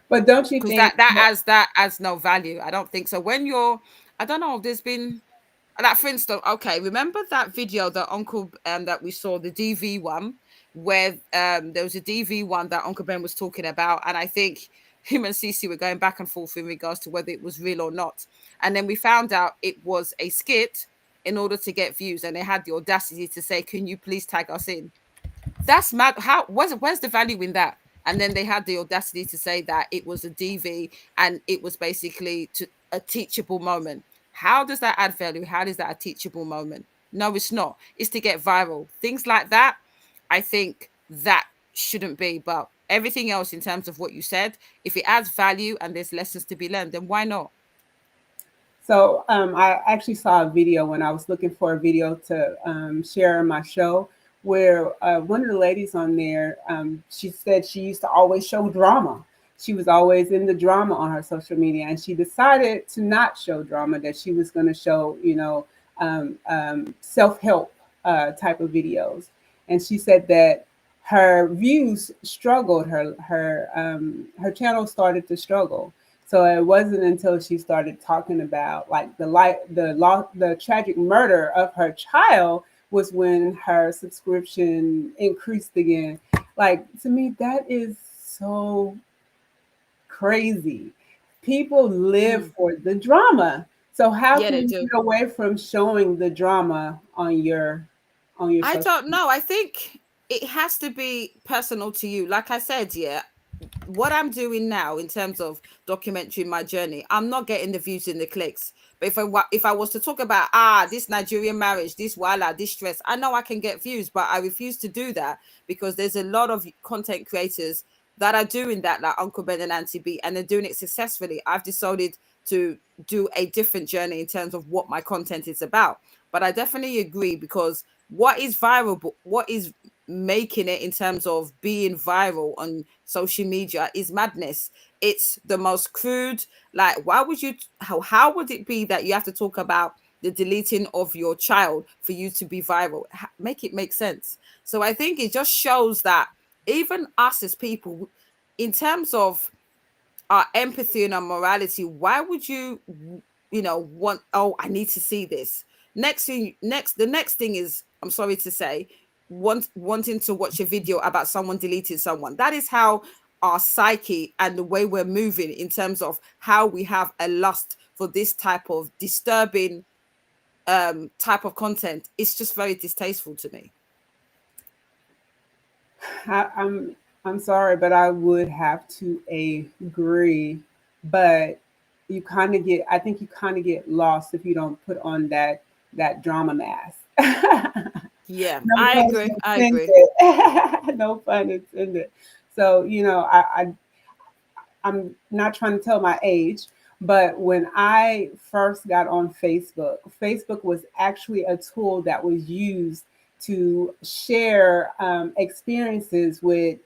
A: But don't you
H: because
A: think
H: that adds no value. I don't think so. When you're, I don't know, there's been, like, for instance, okay, remember that video that Uncle that we saw, the DV one, where there was a DV one that Uncle Ben was talking about, and I think him and Cece were going back and forth in regards to whether it was real or not. And then we found out it was a skit in order to get views, and they had the audacity to say, "Can you please tag us in?" That's mad. Where's the value in that? And then they had the audacity to say that it was a DV, and it was basically a teachable moment. How does that add value? How is that a teachable moment? No, it's not. It's to get viral. Things like that, I think that shouldn't be. But everything else, in terms of what you said, if it adds value and there's lessons to be learned, then why not?
A: so? I actually saw a video when I was looking for a video to share on my show, where one of the ladies on there, she said she used to always show drama. She was always in the drama on her social media, and she decided to not show drama. That she was going to show, self help type of videos. And she said that her views struggled. Her channel started to struggle. So it wasn't until she started talking about, like, the tragic murder of her child, was when her subscription increased again. Like, to me, that is so crazy. People live
H: Mm.
A: for the drama. So how
H: Yeah,
A: can
H: they
A: you
H: do.
A: get away from showing the drama on your
H: I
A: social
H: don't
A: media?
H: know. I think it has to be personal to you. Like I said, yeah, what I'm doing now in terms of documenting my journey, I'm not getting the views and the clicks. But if I was to talk about this Nigerian marriage, this wala, this stress, I know I can get views, but I refuse to do that, because there's a lot of content creators that are doing that, like Uncle Ben and Auntie B, and they're doing it successfully. I've decided to do a different journey in terms of what my content is about. But I definitely agree, because what is viral, what is making it in terms of being viral on social media is madness. It's the most crude. Like, why would you? How would it be that you have to talk about the deleting of your child for you to be viral? Make it make sense. So I think it just shows that even us as people, in terms of our empathy and our morality, why would you, want, oh, I need to see this. The next thing is, I'm sorry to say, wanting to watch a video about someone deleting someone. That is how our psyche and the way we're moving, in terms of how we have a lust for this type of disturbing type of content. It's just very distasteful to me.
A: I'm sorry, but I would have to agree. But I think you kind of get lost if you don't put on that drama mask.
H: Yeah,
A: No
H: I
A: pun
H: agree. I agree.
A: intended. No pun intended. So, I'm not trying to tell my age, but when I first got on Facebook, Facebook was actually a tool that was used to share experiences with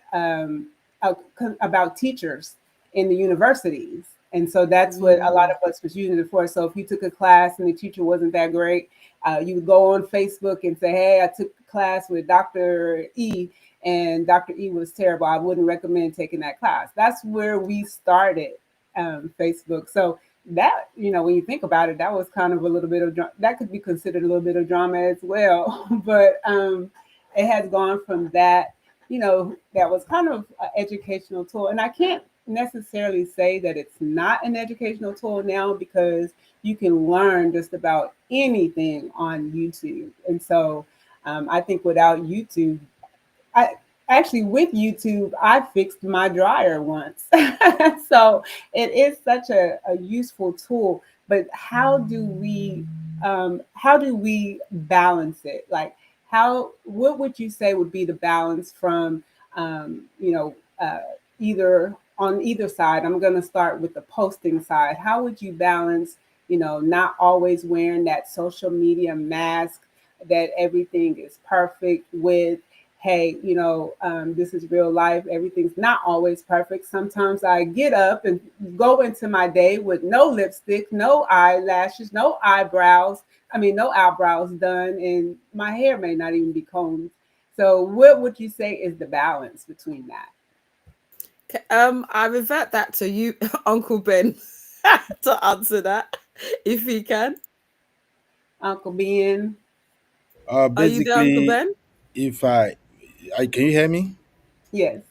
A: about teachers in the universities. And so that's what a lot
H: Mm.
A: of us was using it for. So if you took a class and the teacher wasn't that great, you would go on Facebook and say, "Hey, I took a class with Dr. E, and Dr. E was terrible. I wouldn't recommend taking that class." That's where we started Facebook. So that, when you think about it, that was kind of a little bit of that could be considered a little bit of drama as well. But it has gone from that, that was kind of an educational tool. And I can't necessarily say that it's not an educational tool now, because you can learn just about anything on YouTube. And so I think without YouTube, I actually, with YouTube, I fixed my dryer once. So it is such a useful tool. But how do we balance it? Like, what would you say would be the balance from either on either side? I'm going to start with the posting side. How would you balance, not always wearing that social media mask, that everything is perfect, with, hey, this is real life. Everything's not always perfect. Sometimes I get up and go into my day with no lipstick, no eyelashes, no eyebrows. I mean, no eyebrows done, and my hair may not even be combed. So, what would you say is the balance between that?
H: I revert that to you, Uncle Ben, to answer that, if he can.
A: Uncle Ben?
H: Are you there, Uncle
I: Basically,
H: Ben?
I: if I can you hear me?
A: Yes.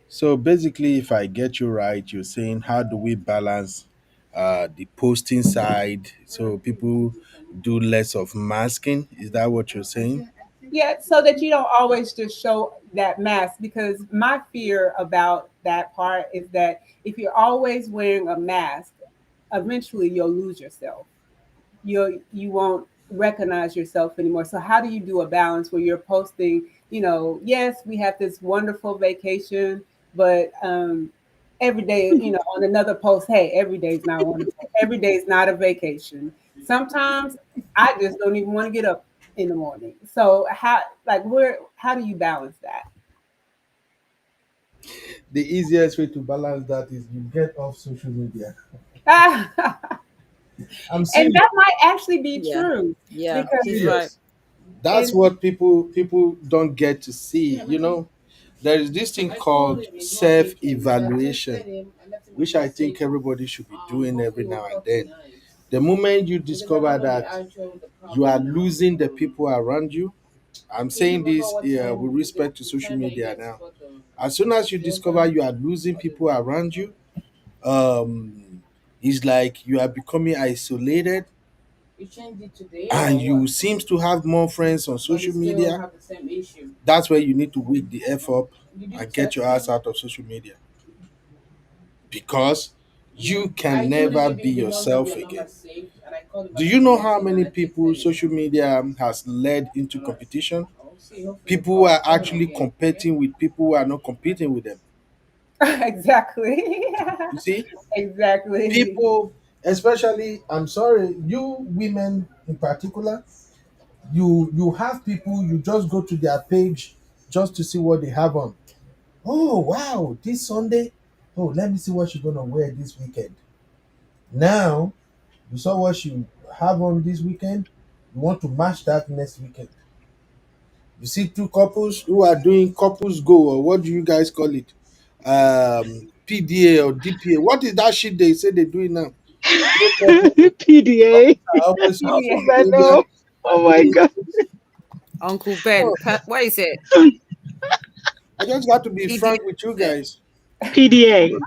I: So basically, if I get you right, you're saying how do we balance the posting side so people do less of masking? Is that what you're saying?
A: Yeah, so that you don't always just show that mask. Because my fear about that part is that if you're always wearing a mask, eventually you'll lose yourself. You won't recognize yourself anymore. So how do you do a balance where you're posting, yes, we have this wonderful vacation, but every day, on another post, hey, every day is not wonderful. Every day is not a vacation. Sometimes I just don't even want to get up in the morning. So how do you balance that?
I: The easiest way to balance that is you get off social media. I'm
A: And
I: serious.
A: that might actually be
H: Yeah,
A: true,
H: yeah,
I: I'm
A: because
H: he's right.
I: serious. That's
A: in
I: what people don't get to see. There is this thing called self-evaluation, which I think everybody should be doing every now and then. The moment you discover that you are losing the people around you, I'm saying this with respect to social media now. As soon as you discover you are losing people around you, it's like you are becoming isolated, and you seems to have more friends on social media. That's where you need to wake the F up and get your ass out of social media, because you can never be yourself again. Do you know how many people social media has led into competition? People who are actually competing with people who are not competing with them.
A: exactly.
I: You see,
A: Exactly.
I: people, especially, I'm sorry, you women in particular, you have people, you just go to their page just to see what they have on. Oh wow, this Sunday. Oh, let me see what she's gonna wear this weekend. Now you saw what she have on this weekend. You want to match that next weekend. You see two couples who are doing couples go, or what do you guys call it? PDA or DPA. What is that shit they say they're doing now? Those
J: PDA.
I: couples are always on
A: Yeah.
I: social
J: I
I: media
J: know. Oh my
I: doing.
J: God.
H: Uncle Ben, what is it?
I: I just got to be
H: PD,
I: frank with you
H: is it?
I: guys.
J: PDA.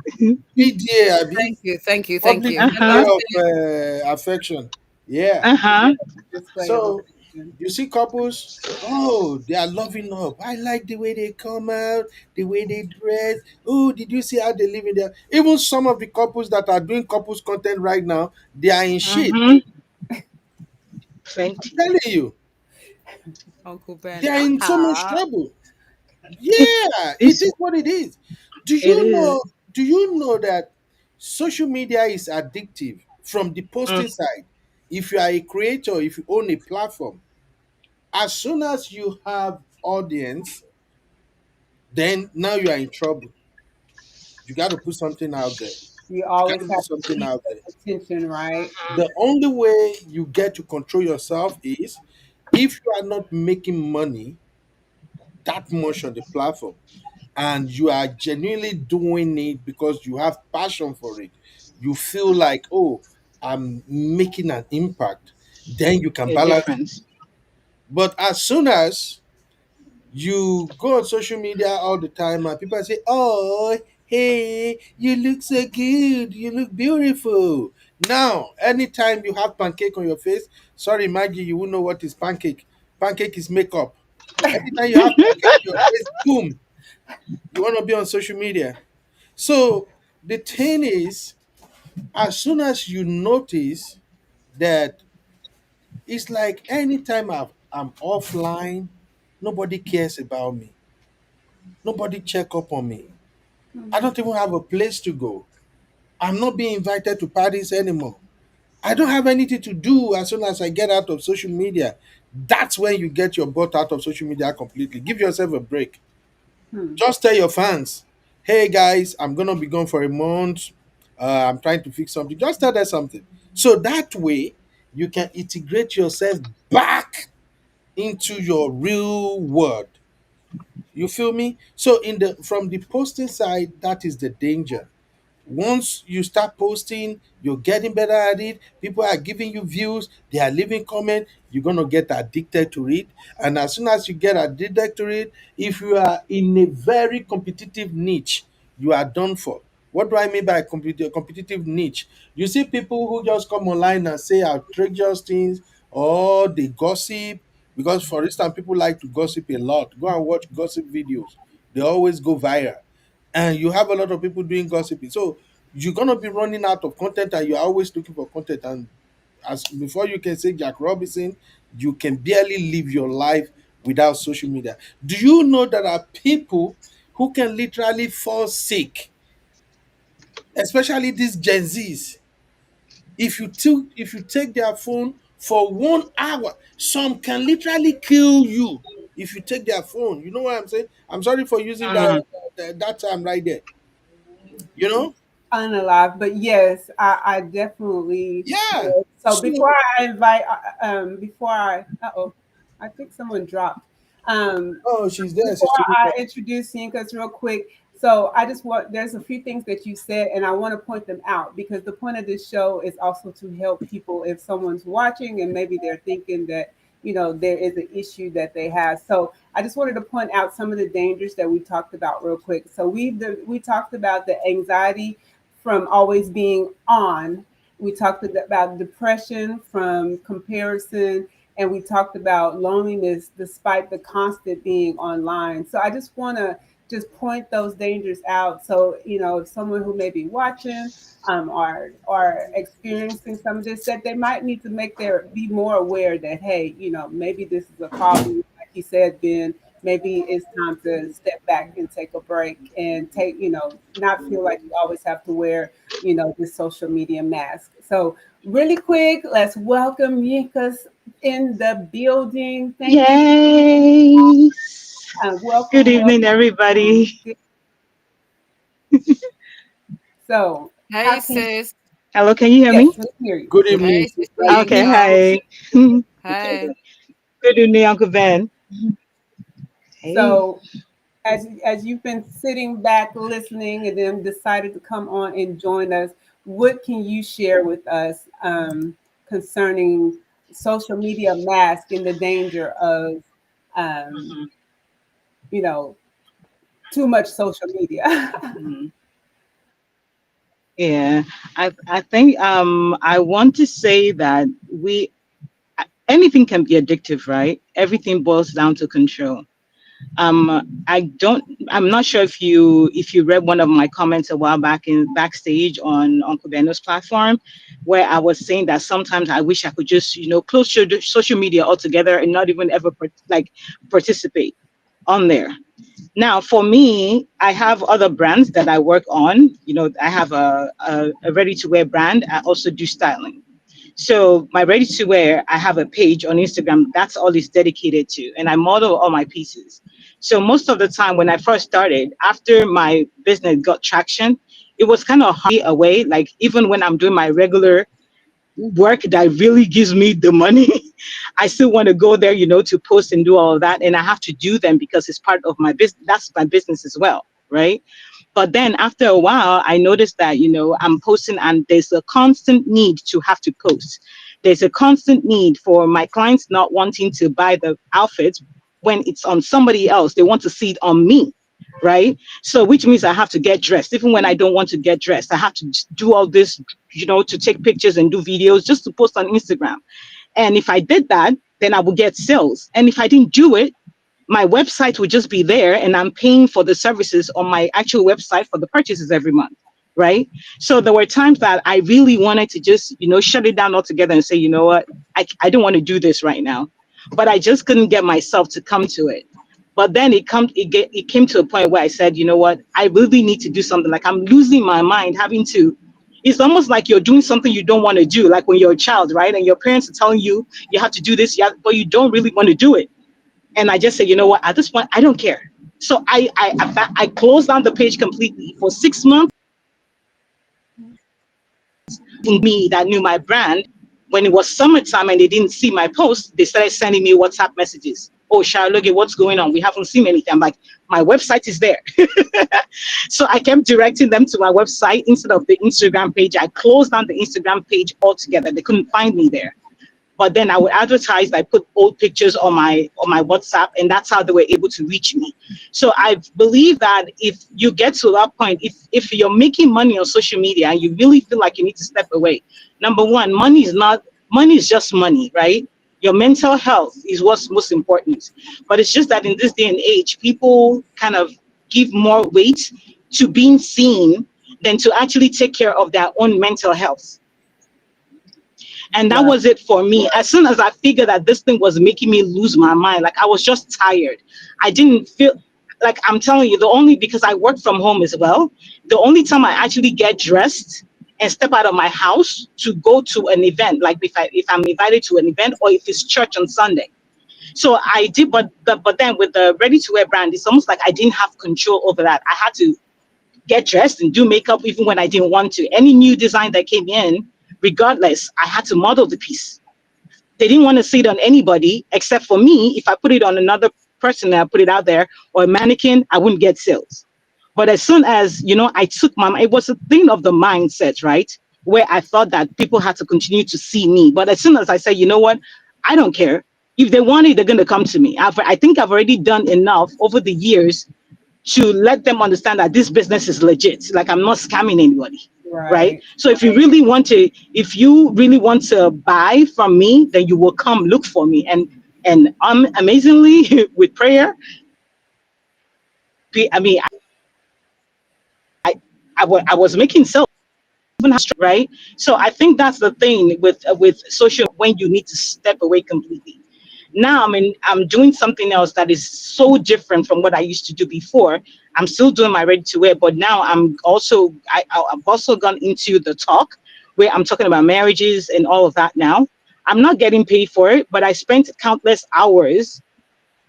I: PDA, Abi,
H: Thank you, thank you, thank
I: public
H: you.
J: Uh
I: display
J: huh.
H: Hello.
I: of affection. Yeah.
J: Uh huh.
A: Display of
I: So
A: affection.
I: you see couples, oh, they are loving up. I like the way they come out, the way they dress. Oh, did you see how they live in there? Even some of the couples that are doing couples content right now, they are in shit.
J: Mm-hmm.
I: I'm
J: Plenty.
I: telling you,
H: Uncle
I: they
H: Ben.
I: are in so much
H: Ah,
I: trouble.
J: It,
I: Yeah, it
J: it's
I: is what it is. Do
J: it
I: you
J: is.
I: know? Do you know that social media is addictive from the
J: Mm,
I: posting side? If you are a creator, if you own a platform, As soon as you have audience, then now you are in trouble. You got to put something out there.
A: You
I: You got
A: always
I: to
A: have
I: put
A: to
I: something
A: keep
I: out there.
A: the attention, right?
I: The only way you get to control yourself is if you are not making money that much on the platform and you are genuinely doing it because you have passion for it. You feel like, oh, I'm making an impact. Then you can
J: A
I: balance.
J: difference.
I: But as soon as you go on social media all the time and people say, oh, hey, you look so good, you look beautiful. Now, anytime you have pancake on your face, sorry, Maggie, you won't know what is pancake. Pancake is makeup. Anytime you have pancake on your face, boom, you want to be on social media. So the thing is, as soon as you notice that it's like anytime I'm offline, nobody cares about me. Nobody check up on me. I don't even have a place to go. I'm not being invited to parties anymore. I don't have anything to do as soon as I get out of social media. That's when you get your butt out of social media completely. Give yourself a break.
A: Hmm.
I: Just tell your fans, hey guys, I'm gonna be gone for a month. I'm trying to fix something. Just tell them something. So that way you can integrate yourself back into your real world. You feel me? So in the from the posting side, that is the danger. Once you start posting, you're getting better at it. People are giving you views, they are leaving comment. You're gonna get addicted to it. And as soon as you get addicted to it, if you are in a very competitive niche, you are done for. What do I mean by competitive niche? You see people who just come online and say outrageous things or they gossip. Because, for instance, people like to gossip a lot. Go and watch gossip videos, they always go viral and you have a lot of people doing gossiping. So you're gonna be running out of content, and you're always looking for content. And as before you can say Jack Robinson, you can barely live your life without social media. Do you know there are people who can literally fall sick, especially these Gen Zs? If you take their phone for 1 hour, some can literally kill you if you take their phone. You know what I'm saying? I'm sorry for using
J: Mm.
I: that term right there. You know?
A: Unalive, but yes, I definitely
I: Yeah.
A: would. So
I: So,
A: before I think someone dropped.
I: oh, she's there.
A: Before
I: She's still
A: I introduce Yinkas real quick, so I just want there's a few things that you said, and I want to point them out because the point of this show is also to help people if someone's watching and maybe they're thinking that there is an issue that they have. So I just wanted to point out some of the dangers that we talked about real quick. So we talked about the anxiety from always being on. We talked about depression from comparison, and we talked about loneliness despite the constant being online. So I just want to just point those dangers out. So if someone who may be watching are experiencing some of this, that they might need to be more aware that hey, maybe this is a problem. Like you said, Ben, maybe it's time to step back and take a break and not feel like you always have to wear this social media mask. So really quick, let's welcome Yinkas in the building. Thank you.
J: Yay! Good
A: Welcome,
J: evening,
A: welcome.
J: everybody.
A: So, how
H: Hey
A: can
H: sis.
J: Hello, can you hear
A: yes,
J: me?
A: we can hear you.
I: good evening,
H: Hey Sister
I: Sister
J: Okay,
I: Yinka.
H: Yinka.
J: hi.
H: Hey.
J: Good evening, Uncle Ben. Hey.
A: So, as you've been sitting back listening and then decided to come on and join us, what can you share with us concerning social media mask and the danger of um,
J: Mhm,
A: you know too much social media?
J: mhm. Yeah, I think I want to say that anything can be addictive, right? Everything boils down to control. I don't I'm not sure if you read one of my comments a while back in backstage on Uncle Benno's platform, where I was saying that sometimes I wish I could just close social media altogether and not even ever participate on there. Now for me, I have other brands that I work on. I have a ready to wear brand. I also do styling. So my ready to wear, I have a page on Instagram. That's all it's dedicated to. And I model all my pieces. So most of the time when I first started, after my business got traction, it was kind of hard away. Like even when I'm doing my regular work that really gives me the money, I still want to go there, to post and do all of that. And I have to do them because it's part of my business. That's my business as well. Right. But then after a while, I noticed that, I'm posting and there's a constant need to have to post. There's a constant need for my clients not wanting to buy the outfits when it's on somebody else. They want to see it on me. Right. So which means I have to get dressed. Even when I don't want to get dressed, I have to do all this, to take pictures and do videos just to post on Instagram. And if I did that, then I would get sales. And if I didn't do it, my website would just be there and I'm paying for the services on my actual website for the purchases every month. Right. So there were times that I really wanted to just, shut it down altogether and say, you know what, I don't want to do this right now. But I just couldn't get myself to come to it. But then it came to a point where I said, you know what, I really need to do something. Like I'm losing my mind having to. It's almost like you're doing something you don't want to do, like when you're a child, right? And your parents are telling you you have to do this, but you don't really want to do it. And I just said, you know what, at this point, I don't care. So I closed down the page completely for 6 months. Me that knew my brand, when it was summertime and they didn't see my post, they started sending me WhatsApp messages. Oh, Charlotte, what's going on? We haven't seen anything. I'm like, my website is there. So I kept directing them to my website instead of the Instagram page. I closed down the Instagram page altogether. They couldn't find me there. But then I would advertise. I put old pictures on my WhatsApp, and that's how they were able to reach me. So I believe that if you get to that point, if you're making money on social media and you really feel like you need to step away, number one, money is just money, right? Your mental health is what's most important. But it's just that in this day and age, people kind of give more weight to being seen than to actually take care of their own mental health. And that was it for me. As soon as I figured that this thing was making me lose my mind, like I was just tired. I didn't feel like, I'm telling you, because I work from home as well, the only time I actually get dressed and step out of my house to go to an event, like if I'm invited to an event or if it's church on Sunday. So I did, but then with the ready to wear brand, it's almost like I didn't have control over that. I had to get dressed and do makeup even when I didn't want to. Any new design that came in, regardless, I had to model the piece. They didn't want to see it on anybody except for me. If I put it on another person and I put it out there or a mannequin, I wouldn't get sales. But as soon as, I took it was a thing of the mindset, right? Where I thought that people had to continue to see me. But as soon as I said, you know what, I don't care. If they want it, they're going to come to me. I think I've already done enough over the years to let them understand that this business is legit. Like I'm not scamming anybody. Right. So if you really want to buy from me, then you will come look for me. And amazingly with prayer, I mean, I was making sales, right? So I think that's the thing with social, when you need to step away completely. Now I'm doing something else that is so different from what I used to do before. I'm still doing my ready to wear, but now I've also gone into the talk where I'm talking about marriages and all of that now. I'm not getting paid for it, but I spent countless hours.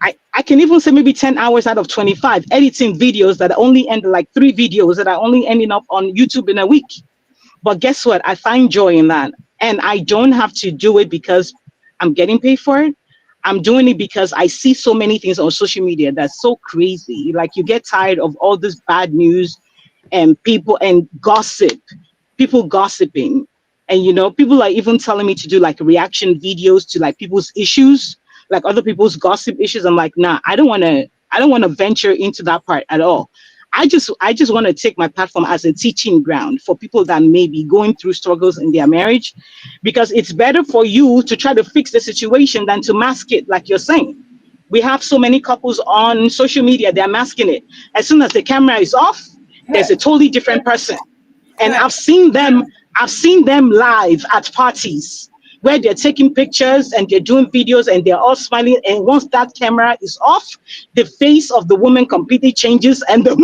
J: I can even say maybe 10 hours out of 25 editing videos that only end like 3 videos that are only ending up on YouTube in a week. But guess what? I find joy in that. And I don't have to do it because I'm getting paid for it. I'm doing it because I see so many things on social media that's so crazy. Like you get tired of all this bad news and people and people gossiping. And, people are even telling me to do like reaction videos to like people's issues, like other people's gossip issues. I'm like, nah, I don't want to venture into that part at all. I just want to take my platform as a teaching ground for people that may be going through struggles in their marriage, because it's better for you to try to fix the situation than to mask it, like you're saying. We have so many couples on social media, they're masking it. As soon as the camera is off, there's a totally different person. And I've seen them live at parties where they're taking pictures and they're doing videos and they're all smiling. And once that camera is off, the face of the woman completely changes and the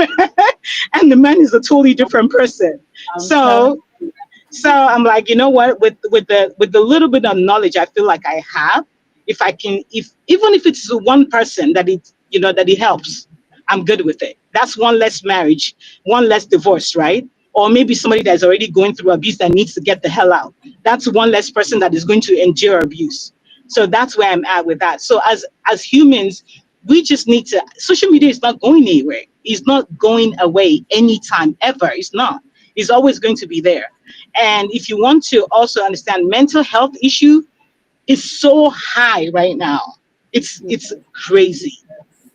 J: man is a totally different person. So So I'm like, you know what, with the little bit of knowledge I feel like I have, if I can, if even if it's one person that it, that it helps, I'm good with it. That's one less marriage, one less divorce, right? Or maybe somebody that's already going through abuse that needs to get the hell out. That's one less person that is going to endure abuse. So that's where I'm at with that. So as humans, we just need to, social media is not going anywhere. It's not going away anytime ever. It's not. It's always going to be there. And if you want to also understand, mental health issue is so high right now.
A: Yes,
J: It's crazy.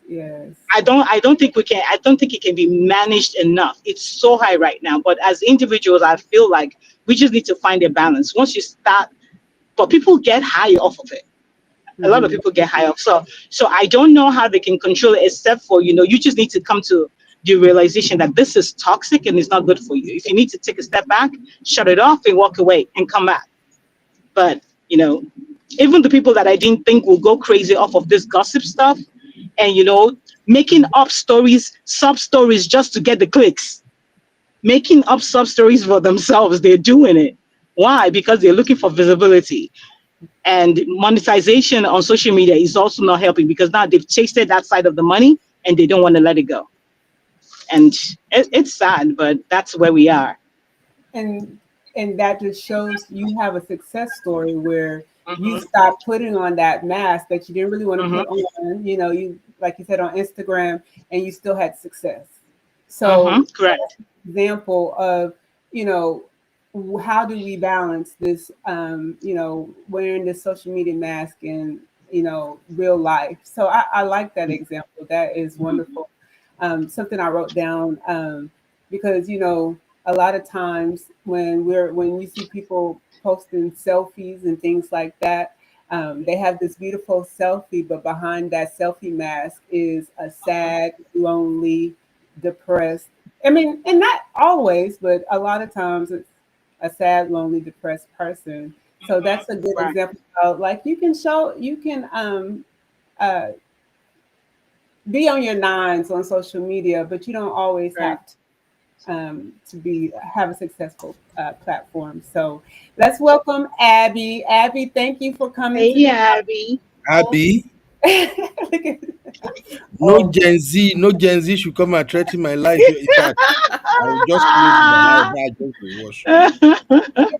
A: yes.
J: I don't think it can be managed enough. It's so high right now. But as individuals, I feel like we just need to find a balance. Once you start, but people get high off of it. A lot of
A: Mm-hmm.
J: people get high off. So I don't know how they can control it, except for, you just need to come to the realization that this is toxic and it's not good for you. If you need to take a step back, shut it off and walk away and come back. But, even the people that I didn't think will go crazy off of this gossip stuff and, making up stories, sub stories just to get the clicks, making up sub stories for themselves, they're doing it. Why? Because they're looking for visibility. And monetization on social media is also not helping because now they've tasted that side of the money and they don't want to let it go. And it's sad, but that's where we are.
A: and and that just shows you have a success story where you
J: Hmm.
A: stopped putting on that mask that you didn't really want to
J: Hmm.
A: put on, you, like you said, on Instagram, and you still had success.
J: Hmm.
A: So
J: Correct.
A: example of, you know how do we balance this, wearing this social media mask in, real life. So I like that example. That is wonderful. Something I wrote down, because a lot of times when we see people posting selfies and things like that, they have this beautiful selfie, but behind that selfie mask is a sad, lonely, depressed. I mean, and not always, but a lot of times it's a sad, lonely, depressed person. So
J: Hmm.
A: that's a good
J: Right.
A: example of, like, you can uh, be on your nines on social media, but you don't always
J: Right.
A: have to be have a successful platform. So let's welcome Abby. Abby, thank you for coming to
J: Hey,
A: the
J: Abby.
A: show.
I: Abby,
A: Look at-
I: no
A: oh,
I: Gen Z, no Gen Z should come and threaten my life. In fact, I will just close my eye now just to watch.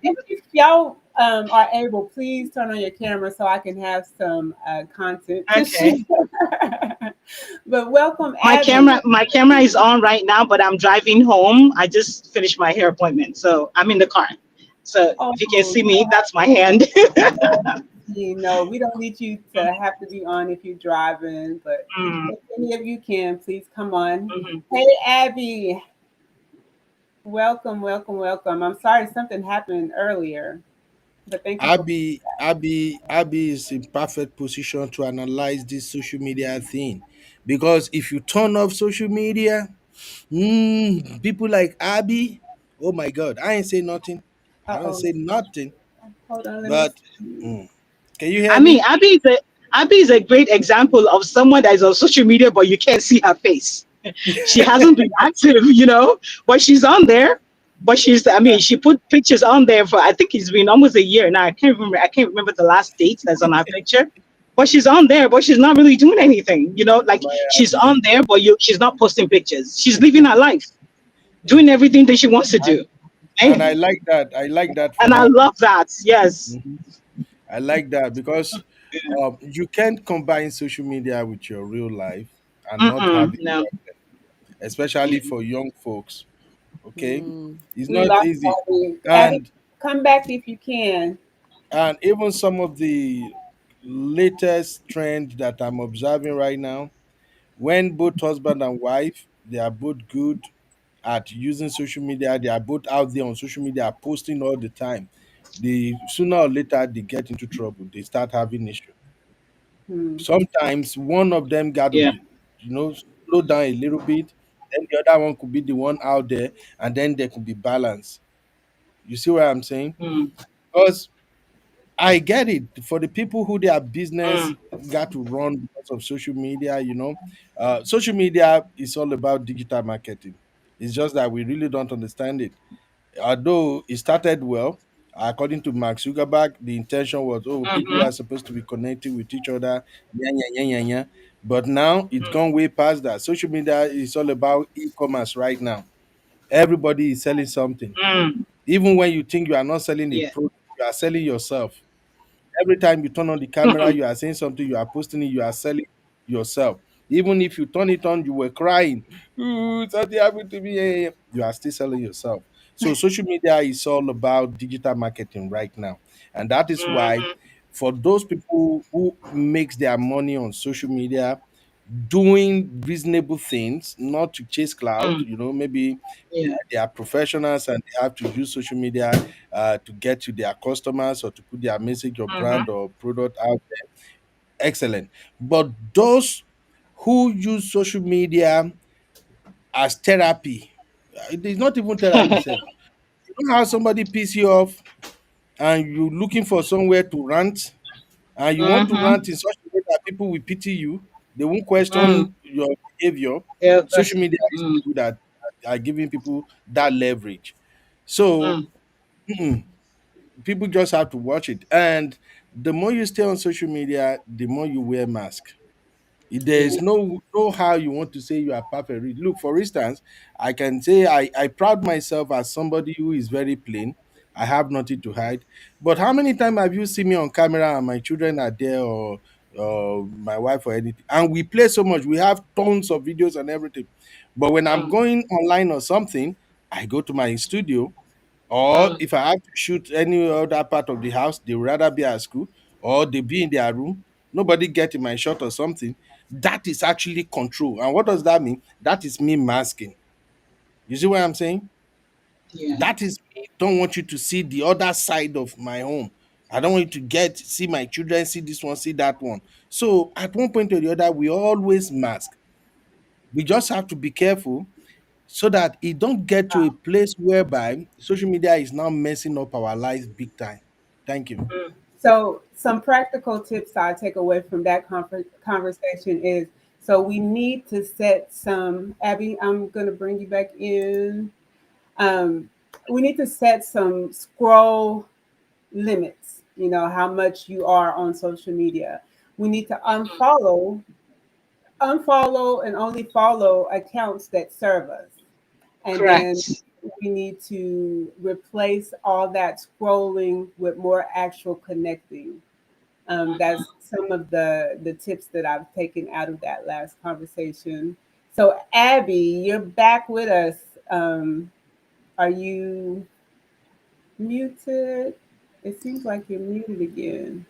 A: if y'all are able, please turn on your camera so I can have some content to share.
J: Okay.
A: But welcome,
J: My
A: Abby.
J: camera is on right now, but I'm driving home. I just finished my hair appointment, so I'm in the car. So if you can
A: Oh,
J: see me, that's my hand.
A: we don't need you to have to be on if you're driving, but
J: Mm,
A: if any of you can, please come on.
J: mhm.
A: Hey, Abby, welcome, welcome, welcome. I'm sorry something happened earlier, but thank you for.
I: Abby is in perfect position to analyze this social media thing, because if you turn off social media, people like Abby, oh my God, I ain't say nothing. I
A: Uh
I: don't
A: oh,
I: say nothing.
A: hold on, let me
I: But
A: see.
I: mm, can you hear
J: I mean,
I: me?
J: Abby is a great example of someone that is on social media, but you can't see her face. She hasn't been active, but she's on there. But I mean, she put pictures on there for, I think it's been almost a year now. I can't remember the last date that's on her picture. But she's on there, but she's not really doing anything. Like
I: My
J: she's
I: Abby.
J: on there, but she's not posting pictures. She's living her life, doing everything that she wants to do.
I: And I
J: And,
I: like that. I like that for
J: and I
I: her.
J: love that. Yes.
I: Mhm. I like that because you can't combine social media with your real life and not have
J: Mm-mm,
I: it,
J: no.
I: especially for young folks. Okay,
H: Mm.
I: it's
A: We
I: not
A: lost
I: easy.
A: Abby. Abby,
I: And
A: come back if you can.
I: even some of the latest trend that I'm observing right now, when both husband and wife, they are both good at using social media, they are both out there on social media posting all the time, they sooner or later they get into trouble, they start having issue.
A: Hmm.
I: Sometimes one of them got to
J: Yeah.
I: be, slow down a little bit, then the other one could be the one out there, and then there could be balance. You see what I'm saying?
J: Mm,
I: Because I get it. For the people who their business
J: mm,
I: got to run because of social media, social media is all about digital marketing. It's just that we really don't understand it. Although it started well, according to Mark Zuckerberg, the intention was, oh, people
J: Mm-hmm.
I: are supposed to be connecting with each other. Yeah, yeah, yeah, yeah, yeah. But now it's gone way past that. Social media is all about e-commerce right now. Everybody is selling something.
J: Mm.
I: Even when you think you are not selling a
J: Yeah.
I: product, you are selling yourself. Every time you turn on the camera, you are saying something, you are posting it, you are selling yourself. Even if you turn it on, you were crying. Ooh, something happened to me. Yeah, yeah, yeah." You are still selling yourself. So social media is all about digital marketing right now. And that is why
J: Mm-hmm.
I: for those people who makes their money on social media, doing reasonable things, not to chase cloud,
J: Mm.
I: maybe
J: Yeah.
I: they are professionals and they have to use social media to get to their customers or to put their message or
J: Mm-hmm.
I: brand or product out there. Excellent. But those who use social media as therapy, it is not even therapy, self. You know how somebody piss you off and you're looking for somewhere to rant and you want to
J: Mm-hmm.
I: rant in such a way that people will pity you, they won't
J: Mm.
I: question your behavior.
J: Yeah,
I: Social
J: question.
I: media is
J: Mm.
I: good at are giving people that leverage. So
J: Mm.
I: mm, people just have to watch it. And the more you stay on social media, the more you wear mask. There's
J: Yeah.
I: no how you want to say you are perfect. Look, for instance, I can say I proud myself as somebody who is very plain. I have nothing to hide. But how many times have you seen me on camera and my children are there or my wife or anything? And we play so much. We have tons of videos and everything. But when I'm
J: Mm.
I: going online or something, I go to my studio, or
J: Mm.
I: if I have to shoot any other part of the house, they would rather be at school or they be in their room. Nobody get in my shot or something. That is actually control. And what does that mean? That is me masking. You see what I'm saying?
J: Yeah.
I: That is me. Don't want you to see the other side of my home. I don't want you to see my children, see this one, see that one. So at one point or the other, we always mask. We just have to be careful so that it don't get to a place whereby social media is now messing up our lives big time. Thank you.
A: So, some practical tips I take away from that conversation is, so we need to set some, Abby, I'm going to bring you back in. Um, we need to set some scroll limits, how much you are on social media. We need to unfollow and only follow accounts that serve us. And then
J: Correct.
A: we need to replace all that scrolling with more actual connecting. That's some of the tips that I've taken out of that last conversation. So, Abby, you're back with us. Are you muted? It seems like you're muted again.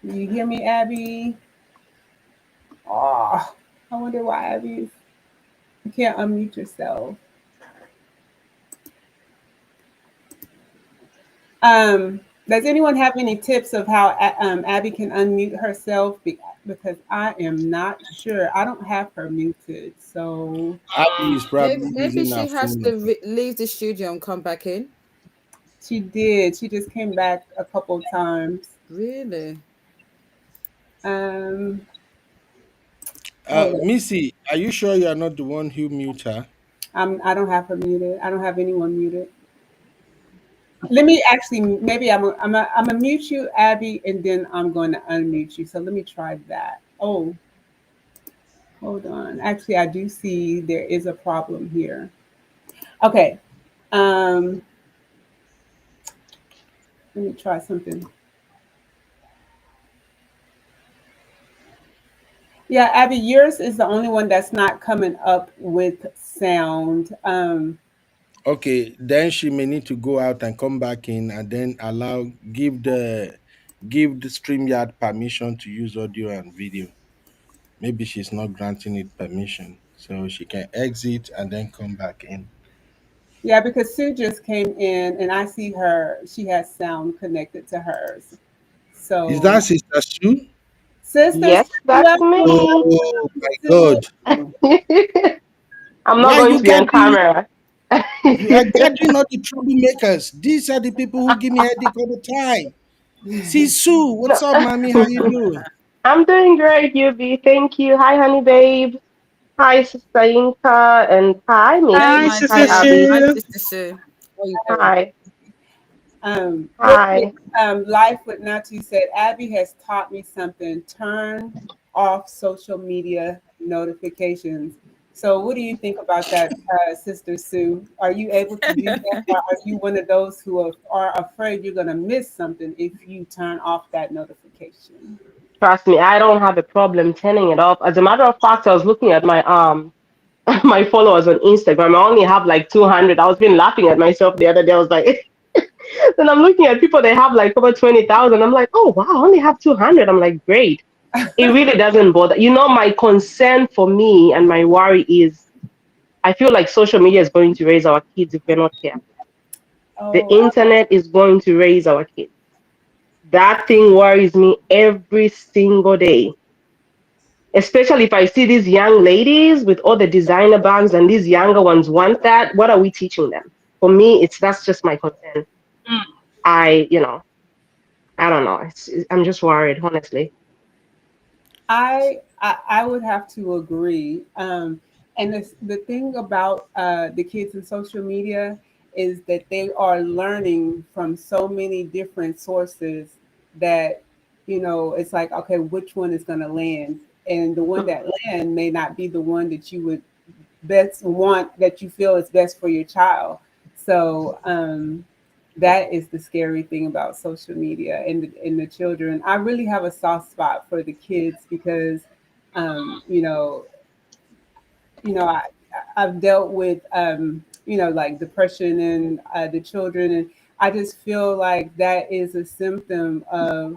A: You hear me, Abby? Oh, I wonder why, Abby. You can't unmute yourself. Does anyone have any tips of how Abby can unmute herself? Because I am not sure. I don't have her muted. So
I: Abby is
H: Maybe,
I: probably
H: maybe
I: using her
H: she has
I: phone.
H: to leave the studio and come back in.
A: she did. She just came back a couple times.
H: Really?
A: Um, hold on.
I: Missy, are you sure you are not the one who mute her?
A: I don't have her muted. I don't have anyone muted. Let me actually, maybe I'm gonna mute you, Abby, and then I'm going to unmute you. So let me try that. Oh, hold on. Actually, I do see there is a problem here. Okay. Um, Let me try something. Yeah, Abby, yours is the only one that's not coming up with sound.
I: Okay, then she may need to go out and come back in and then give the StreamYard permission to use audio and video. Maybe she's not granting it permission. So she can exit and then come back in.
A: Yeah, because Sue just came in and I see her, she has sound connected to hers.
I: Is that
A: So,
I: Sister Sue?
A: Sister
K: Yes,
A: Sue,
K: that's
A: welcome,
K: me.
I: Oh
A: welcome,
I: my
A: Sue.
I: God.
K: I'm not
I: Why
K: going
I: you
K: to be on
I: gathering?
K: camera.
I: You are gathering all the troublemakers. These are the people who give me headache all the time. See Sue,
K: No,
I: what's up, mommy? How you doing?
K: I'm doing great, Yubi. Thank you. Hi, honey babe. Hi, Sister Inka, and hi,
H: Hey,
J: Hi,
H: my
K: Missy. Hi,
J: Sister
H: dear.
K: Abby.
H: Hi,
J: Sue.
H: Sister Sue. How are you doing?
K: Hi.
A: Real quick,
K: Hi.
A: Life with Natu said, Abby has taught me something. Turn off social media notifications. So, what do you think about that, Sister Sue? Are you able to do that, or are you one of those who are afraid you're going to miss something if you turn off that notification?
K: Trust me, I don't have a problem turning it off. As a matter of fact, I was looking at my my followers on Instagram. I only have like 200. I was been laughing at myself the other day. I was like, then I'm looking at people they have like over 20,000. I'm like, oh wow, I only have 200. I'm like, great. It really doesn't bother. You know, my concern for me and my worry is I feel like social media is going to raise our kids if we're not careful. The
A: Oh,
K: internet is going to raise our kids. That thing worries me every single day. Especially if I see these young ladies with all the designer bags and these younger ones want that. What are we teaching them? For me, it's that's just my concern. You know, I don't know. I'm just worried, honestly.
A: I would have to agree. And the thing about the kids in social media is that they are learning from so many different sources that, it's like, okay, which one is going to land? And the one that land may not be the one that you would best want, that you feel is best for your child. So, that is the scary thing about social media and the children. I really have a soft spot for the kids because, um, you know, I've dealt with, like depression and the children, and I just feel like that is a symptom of,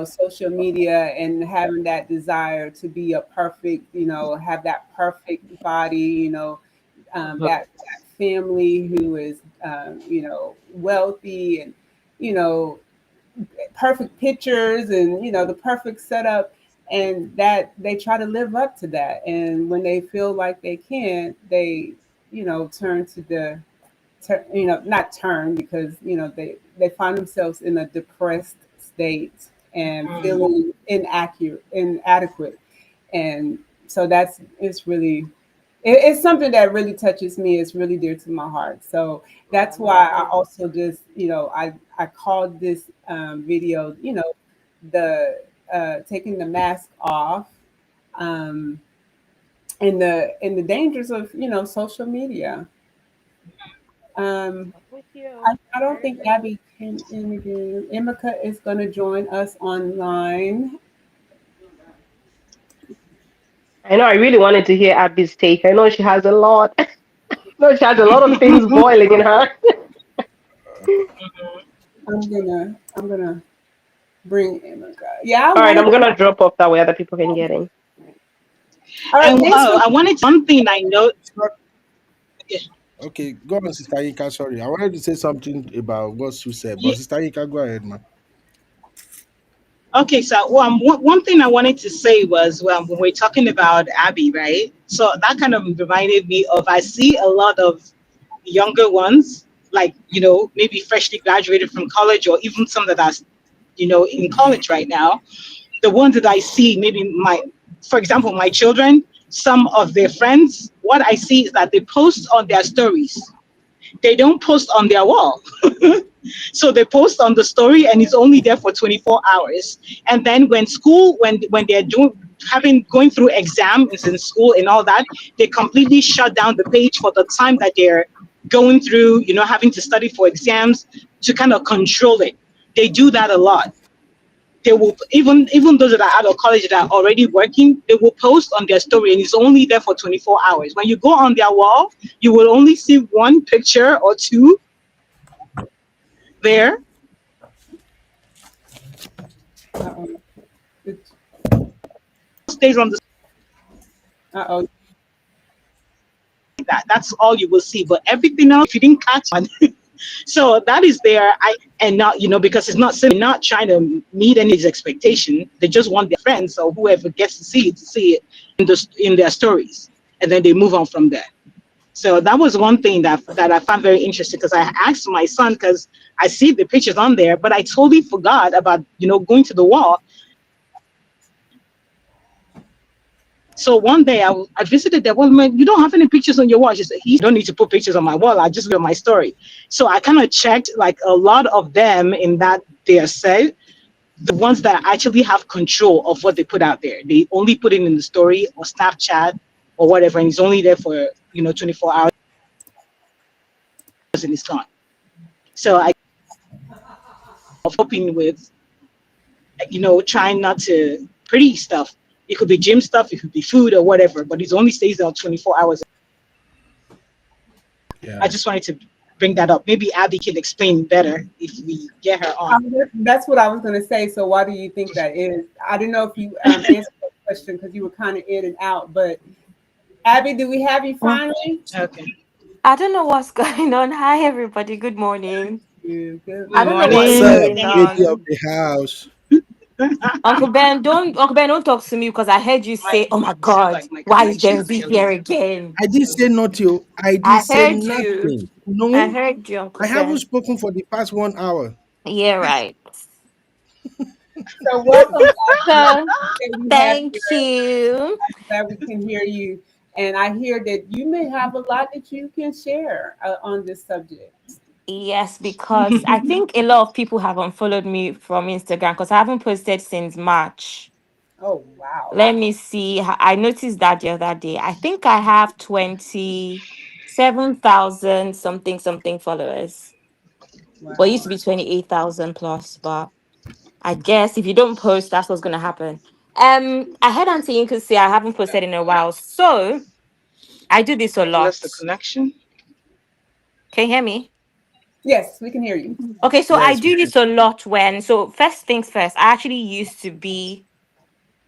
A: social media and having that desire to be a perfect, have that perfect body, that family who is, wealthy and, you know, perfect pictures and, the perfect setup, and that they try to live up to that. And when they feel like they can't, they, turn to not turn, because, they find themselves in a depressed state and feeling inadequate. And so it's really, it's something that really touches me. It's really dear to my heart. So that's why I also just, I called this video, the taking the mask off, um, and the dangers of, social media. Um,
K: With you.
A: I
K: I
A: don't think
K: agree.
A: Abby came in again. Emika is going to join us online.
K: I know. I really wanted to hear Abby's take. I know she has a lot. No, she has a lot of things boiling in her.
A: I'm gonna bring Emika. Yeah, I
K: All right,
A: wanted.
K: I'm gonna drop off that way other people can get in.
A: All right,
J: And
A: thanks for.
J: I wanted one thing I know.
I: Okay, go on, Sister Inka. Sorry, I wanted to say something about what Sue said, but Sister Inka, go ahead, man.
J: Okay, so one thing I wanted to say was, well, when we're talking about Abby, right? So that kind of reminded me of, I see a lot of younger ones, like, maybe freshly graduated from college, or even some that are, in college right now. The ones that I see, maybe for example, my children, some of their friends, what I see is that they post on their stories. They don't post on their wall. So they post on the story and it's only there for 24 hours. And then when they're going through exams in school and all that, they completely shut down the page for the time that they're going through, having to study for exams, to kind of control it. They do that a lot. They will, even those that are out of college that are already working, they will post on their story and it's only there for 24 hours. When you go on their wall, you will only see one picture or two there.
A: Uh-oh.
J: Stays on the
A: Uh-oh.
J: that's all you will see. But everything else, if you didn't catch on, so that is there. And not, because it's not trying to meet any expectation. They just want their friends or whoever gets to see it in their stories, and then they move on from there. So that was one thing that I found very interesting, because I asked my son, because I see the pictures on there, but I totally forgot about, going to the wall. So one day I visited their wall. Man, you don't have any pictures on your wall. She said, he don't need to put pictures on my wall. I just look at my story. So I kind of checked like a lot of them in that they are said, the ones that actually have control of what they put out there. They only put it in the story or Snapchat or whatever, and it's only there for 24 hours and it's gone. So I of hoping with trying not to pretty stuff. It could be gym stuff, it could be food or whatever, but it only stays there 24 hours. I
I: Yeah.
J: just wanted to bring that up. Maybe Abby can explain better if we get her on.
A: That's what I was going to say. So why do you think that is? I don't know if you answered that question because you were kind of in and out. But Abby, do we have you finally?
J: Okay.
L: I don't know what's going on. Hi, everybody. Good morning.
A: Good
L: I
J: Good
L: don't know
A: morning.
L: what's
I: What's
J: morning.
I: up,
L: going
I: lady of
L: on.
I: the house?
L: Uncle Ben, don't talk to me because I heard you
J: My
L: say, "Oh my
J: it seems
L: God,
J: like my
L: why is
J: connection
L: Gen
J: is
L: Z
J: killing
L: here
J: me.
L: again?"
I: I did say not you. I did
L: I
I: say
L: heard you.
I: nothing.
L: I
I: No,
L: heard you, Uncle
I: I haven't
L: Ben.
I: spoken for the past 1 hour.
L: Yeah, right.
A: So welcome, Abby. I'm
L: So
A: glad we have
L: thank
A: you.
L: you.
A: I'm glad we can hear you. And I hear that you may have a lot that you can share on this subject.
L: Yes, because I think a lot of people have unfollowed me from Instagram because I haven't posted since March.
A: Oh, wow.
L: Let me see. I noticed that the other day. I think I have 27,000 something something followers. Well, it used
A: Wow.
L: to be 28,000 plus, but I guess if you don't post, that's what's gonna happen. I heard Auntie Yinka say I haven't posted in a while. So I do this a
J: I've lost
L: lot.
J: the connection.
L: Can you hear me?
A: Yes, we can hear you.
L: Okay, so I
I: Yes, we
L: do
I: can.
L: this a lot so first things first, I actually used to be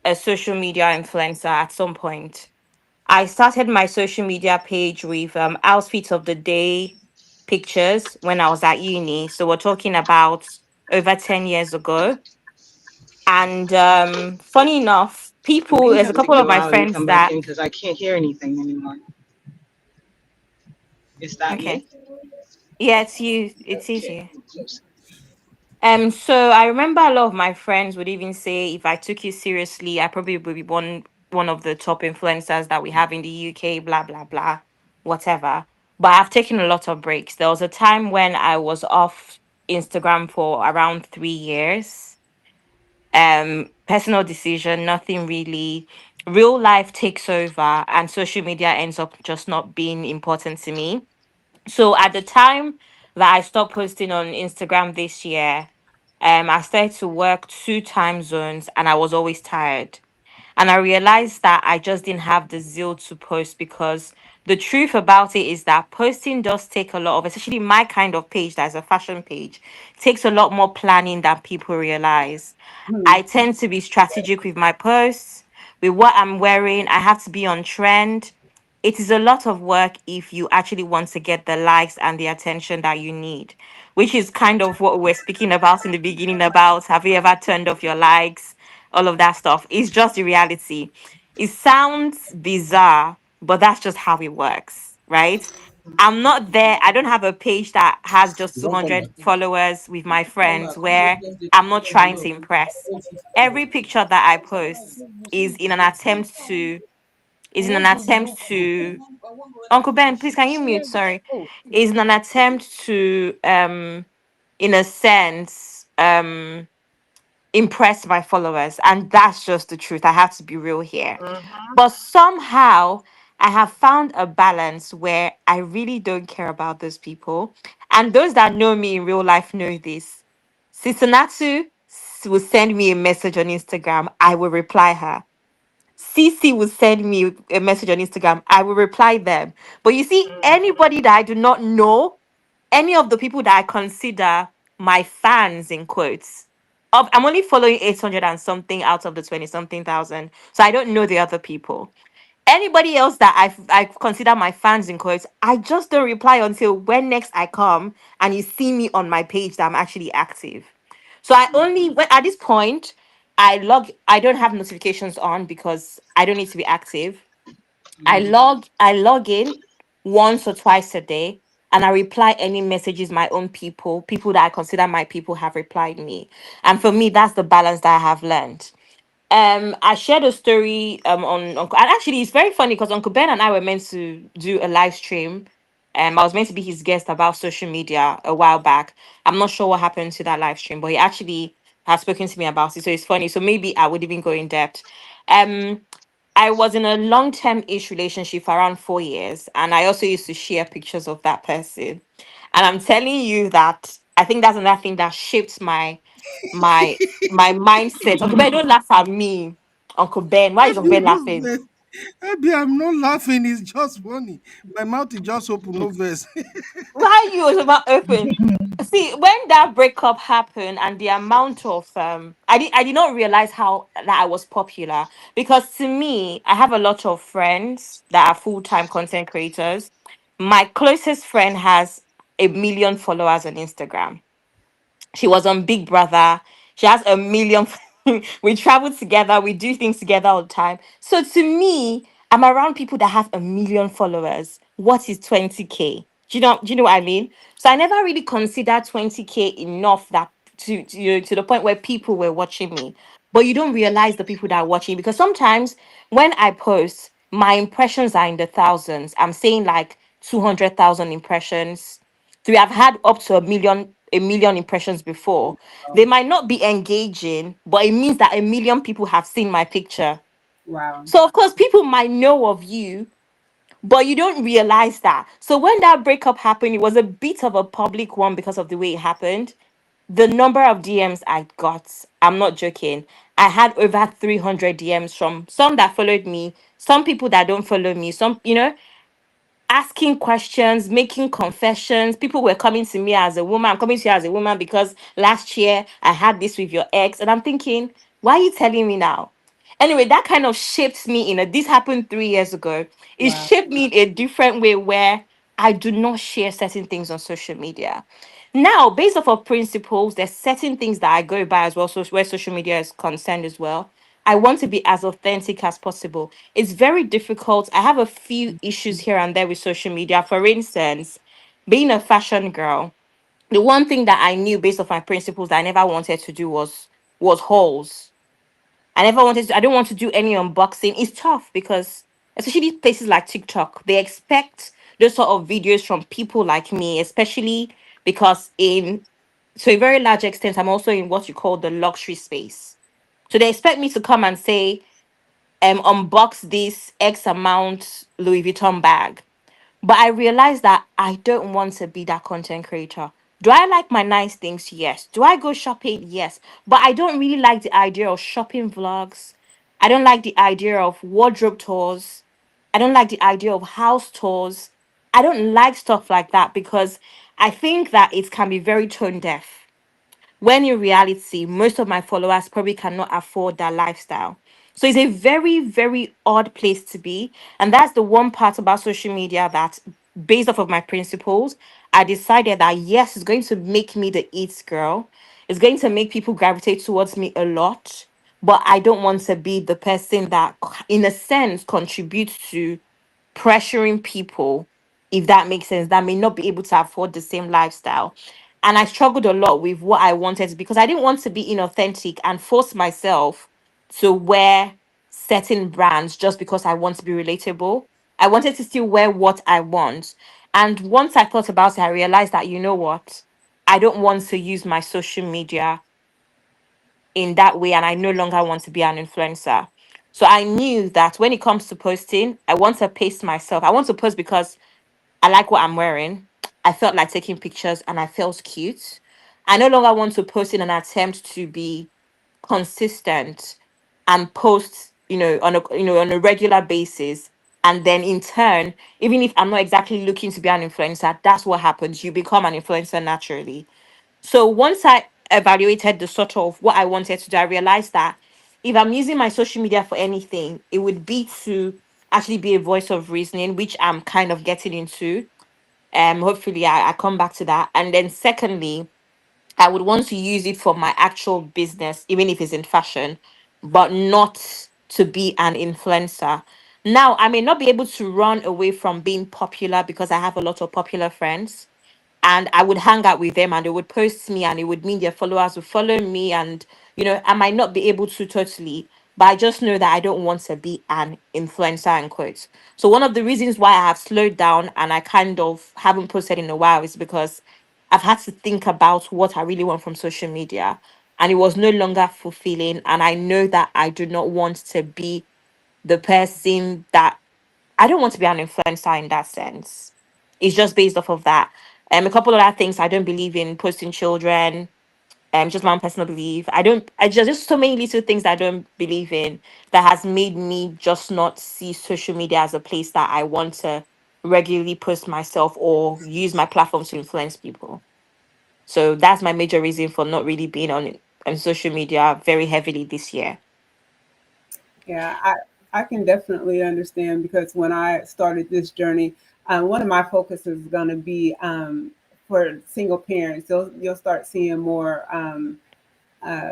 L: a social media influencer at some point. I started my social media page with outfits of the day pictures when I was at uni. So we're talking about over 10 years ago. And funny enough,
J: You
L: people,
J: may
L: there's a
J: have to
L: couple of
J: go
L: my
J: out and
L: friends
J: come back
L: that,
J: in because I can't hear anything anymore. Is that
L: okay,
J: me?
L: yeah, it's you, it's
J: Okay.
L: easy.
J: Close.
L: So I remember a lot of my friends would even say if I took you seriously, I probably would be one of the top influencers that we have in the UK, blah blah blah, whatever. But I've taken a lot of breaks. There was a time when I was off Instagram for around 3 years. Personal decision, nothing really. Real life takes over, and social media ends up just not being important to me. So at the time that I stopped posting on Instagram this year, I started to work 2 time zones and I was always tired. And I realized that I just didn't have the zeal to post because the truth about it is that posting does take a lot of, especially my kind of page, that's a fashion page, takes a lot more planning than people realize.
A: Hmm.
L: I tend to be strategic with my posts, with what I'm wearing. I have to be on trend. It is a lot of work if you actually want to get the likes and the attention that you need, which is kind of what we're speaking about in the beginning about have you ever turned off your likes, all of that stuff. It's just the reality. It sounds bizarre, but that's just how it works, right? I'm not there. I don't have a page that has just
I: You don't come
L: 200
I: back.
L: followers with my friends where I'm not trying to impress. Every picture that I post is in an attempt to is in an attempt to Uncle Ben, please can you mute? Sorry. Is in an attempt to in a sense impress my followers. And that's just the truth. I have to be real here. But somehow I have found a balance where I really don't care about those people. And those that know me in real life know this. Sister Natu will send me a message on Instagram. I will reply her. CC will send me a message on Instagram. I will reply them. But you see, anybody that I do not know, any of the people that I consider my fans in quotes, I'm only following 800 and something out of the 20 something thousand. So I don't know the other people. Anybody else that I consider my fans in quotes, I just don't reply until when next I come and you see me on my page that I'm actually active. So I only when at this point I don't have notifications on because I don't need to be active. I log in once or twice a day and I reply any messages my own people that I consider my people have replied me. And for me, that's the balance that I have learned. I shared a story and actually it's very funny because Uncle Ben and I were meant to do a live stream. I was meant to be his guest about social media a while back. I'm not sure what happened to that live stream, but he actually has spoken to me about it. So it's funny. So maybe I would even go in depth. Um I was in a long-term ish relationship for around 4 years, and I also used to share pictures of that person. And I'm telling you that I think that's another thing that shaped my my mindset. Uncle Ben, don't laugh at me. Uncle Ben, why is Uncle
I: Abi,
L: Ben
I: no
L: laughing?
I: vex. Abi, I'm not laughing. It's just funny. My mouth is just open. No verse.
L: Why are you about open? See, when that breakup happened and the amount of I did not realize how that I was popular, because to me, I have a lot of friends that are full-time content creators. My closest friend has 1 million followers on Instagram. She was on Big Brother. She has 1 million. We travel together. We do things together all the time. So to me, I'm around people that have 1 million followers. What is 20K? Do you know what I mean? So I never really considered 20K enough that to the point where people were watching me. But you don't realize the people that are watching, because sometimes when I post, my impressions are in the thousands. I'm saying like 200,000 impressions. So we have had up to a million impressions before. They might not be engaging, but it means that 1 million people have seen my picture.
A: Wow.
L: So of course people might know of you, but you don't realize that. So when that breakup happened, it was a bit of a public one because of the way it happened. The number of DMs I got, I'm not joking. I had over 300 DMs from some that followed me, some people that don't follow me, asking questions, making confessions. People were coming to me as a woman. I'm coming to you as a woman because last year I had this with your ex. And I'm thinking, why are you telling me now? Anyway, that kind of shaped me this happened 3 years ago. It
A: Wow.
L: shaped me in a different way where I do not share certain things on social media. Now, based off of principles, there's certain things that I go by as well, so where social media is concerned as well. I want to be as authentic as possible. It's very difficult. I have a few issues here and there with social media. For instance, being a fashion girl, the one thing that I knew based off my principles that I never wanted to do was hauls. I don't want to do any unboxing. It's tough because especially places like TikTok, they expect those sort of videos from people like me, especially because in to a very large extent, I'm also in what you call the luxury space. So they expect me to come and say, unbox this X amount Louis Vuitton bag. But I realized that I don't want to be that content creator. Do I like my nice things? Yes. Do I go shopping? Yes. But I don't really like the idea of shopping vlogs. I don't like the idea of wardrobe tours. I don't like the idea of house tours. I don't like stuff like that because I think that it can be very tone deaf, when in reality, most of my followers probably cannot afford that lifestyle. So it's a very, very odd place to be. And that's the one part about social media that, based off of my principles, I decided that yes, it's going to make me the eats girl. It's going to make people gravitate towards me a lot. But I don't want to be the person that, in a sense, contributes to pressuring people, if that makes sense, that may not be able to afford the same lifestyle. And I struggled a lot with what I wanted because I didn't want to be inauthentic and force myself to wear certain brands just because I want to be relatable. I wanted to still wear what I want. And once I thought about it, I realized that, you know what? I don't want to use my social media in that way, and I no longer want to be an influencer. So I knew that when it comes to posting, I want to pace myself. I want to post because I like what I'm wearing. I felt like taking pictures and I felt cute. I no longer want to post in an attempt to be consistent and post, on a regular basis. And then in turn, even if I'm not exactly looking to be an influencer, that's what happens. You become an influencer naturally. So once I evaluated the sort of what I wanted to do, I realized that if I'm using my social media for anything, it would be to actually be a voice of reasoning, which I'm kind of getting into. Hopefully I come back to that. And then secondly, I would want to use it for my actual business, even if it's in fashion, but not to be an influencer. Now, I may not be able to run away from being popular because I have a lot of popular friends, and I would hang out with them and they would post me and it would mean their followers would follow me, and I might not be able to totally, but I just know that I don't want to be an influencer in quotes. So one of the reasons why I have slowed down and I kind of haven't posted in a while is because I've had to think about what I really want from social media, and it was no longer fulfilling. And I know that I do not want to be the person that I don't want to be an influencer in that sense. It's just based off of that. A couple of other things, I don't believe in posting children. Just my own personal belief. I just so many little things that I don't believe in that has made me just not see social media as a place that I want to regularly post myself or use my platform to influence people. So that's my major reason for not really being on social media very heavily this year.
A: Yeah, I can definitely understand because when I started this journey, one of my focuses is going to be for single parents. You'll start seeing more uh,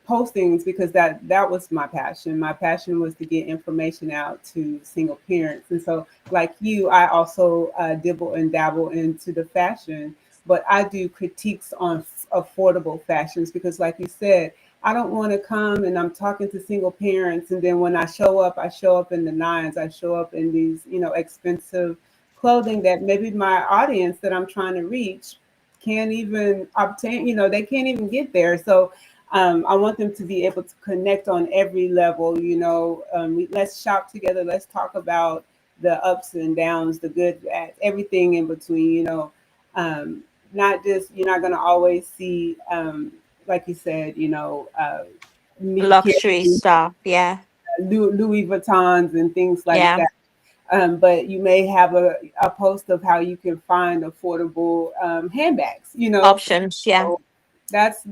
A: postings because that was my passion. My passion was to get information out to single parents, and so like you, I also dibble and dabble into the fashion, but I do critiques on affordable fashions because, like you said, I don't want to come and I'm talking to single parents, and then when I show up in the nines. I show up in these, expensive clothing that maybe my audience that I'm trying to reach can't even obtain. They can't even get there. So I want them to be able to connect on every level. Let's shop together. Let's talk about the ups and downs, the good, bad, everything in between. Not just you're not going to always see, like you said, me
L: Luxury
A: carrying
L: stuff. Yeah.
A: Louis Vuittons and things like
L: Yeah.
A: that. But you may have a post of how you can find affordable handbags.
L: Options. Yeah.
A: So that's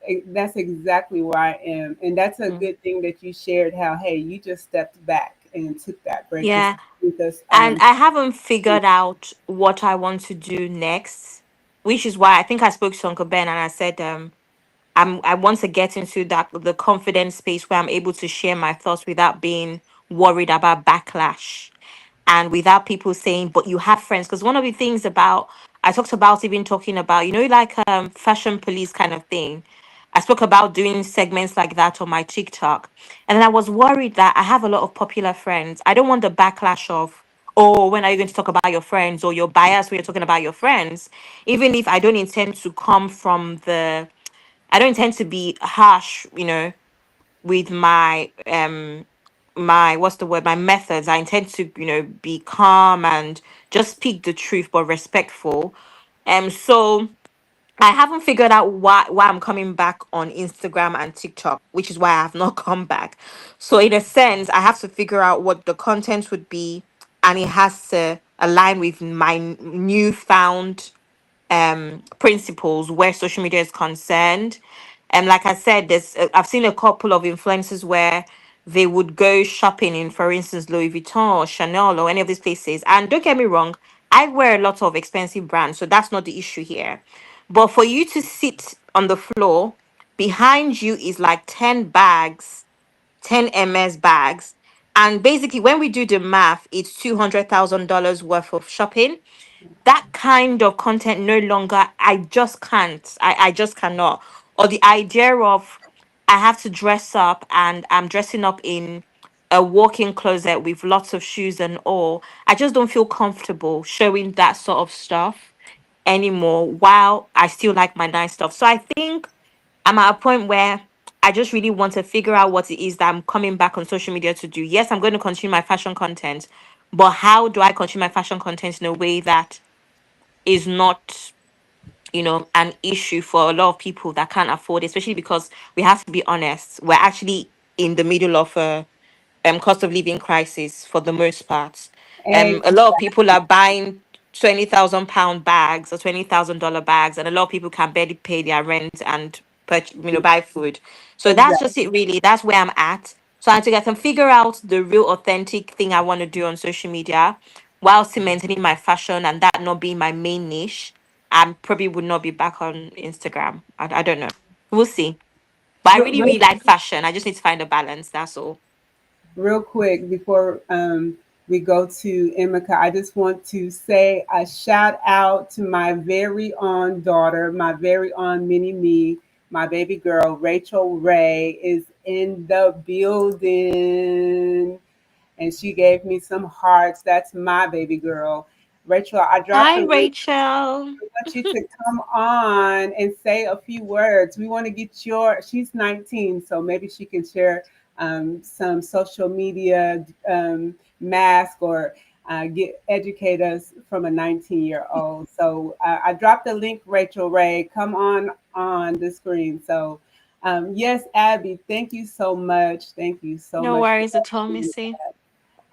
A: exactly where I am, and that's a
L: Mm.
A: good thing that you shared. How hey, you just stepped back and took that break to
L: Yeah.
A: speak with us.
L: And I haven't figured out what I want to do next, which is why I think I spoke to Uncle Ben and I said, I want to get into that the confidence space where I'm able to share my thoughts without being worried about backlash and without people saying, but you have friends. Because one of the things about I talked about even talking about, like fashion police kind of thing. I spoke about doing segments like that on my TikTok. And then I was worried that I have a lot of popular friends. I don't want the backlash of, oh, when are you going to talk about your friends or your bias when you're talking about your friends? Even if I don't intend to come from I don't intend to be harsh, with my what's the word, my methods. I intend to, be calm and just speak the truth but respectful. So I haven't figured out why I'm coming back on Instagram and TikTok, which is why I have not come back. So in a sense, I have to figure out what the content would be, and it has to align with my newfound principles where social media is concerned. And like I said, I've seen a couple of influencers where they would go shopping in, for instance, Louis Vuitton or Chanel or any of these places. And don't get me wrong, I wear a lot of expensive brands, so that's not the issue here. But for you to sit on the floor, behind you is like 10 bags, 10 MS bags. And basically, when we do the math, it's $200,000 worth of shopping. That kind of content no longer, I just can't. I just cannot. Or the idea of I have to dress up and I'm dressing up in a walk-in closet with lots of shoes and all. I just don't feel comfortable showing that sort of stuff anymore while I still like my nice stuff. So I think I'm at a point where I just really want to figure out what it is that I'm coming back on social media to do. Yes, I'm going to continue my fashion content, but how do I continue my fashion content in a way that is not, an issue for a lot of people that can't afford it, especially because we have to be honest, we're actually in the middle of a cost of living crisis for the most part. A lot of people are buying £20,000 bags or $20,000 bags, and a lot of people can barely pay their rent and buy food. So that's
A: Exactly.
L: just it, really. That's where I'm at. So I think I can figure out the real authentic thing I want to do on social media while still maintaining my fashion and that not being my main niche. I probably would not be back on Instagram. I don't know. We'll see. But I
A: Real,
L: really,
A: real
L: really like fashion. I just need to find a balance. That's all.
A: real quick before we go to Emeka, I just want to say a shout out to my very own daughter, my very own mini me, my baby girl, Rachel Ray, is in the building. And she gave me some hearts. That's my baby girl. Rachel, I dropped
L: Hi,
A: the link.
L: Rachel.
A: I want you to come on and say a few words. We want to get she's 19, so maybe she can share some social media mask or educate us from a 19-year-old. So I dropped the link, Rachel Ray. Come on the screen. So yes, Abby, thank you so much. Thank you so
L: No
A: much for
L: worries at all,
A: that.
L: Missy.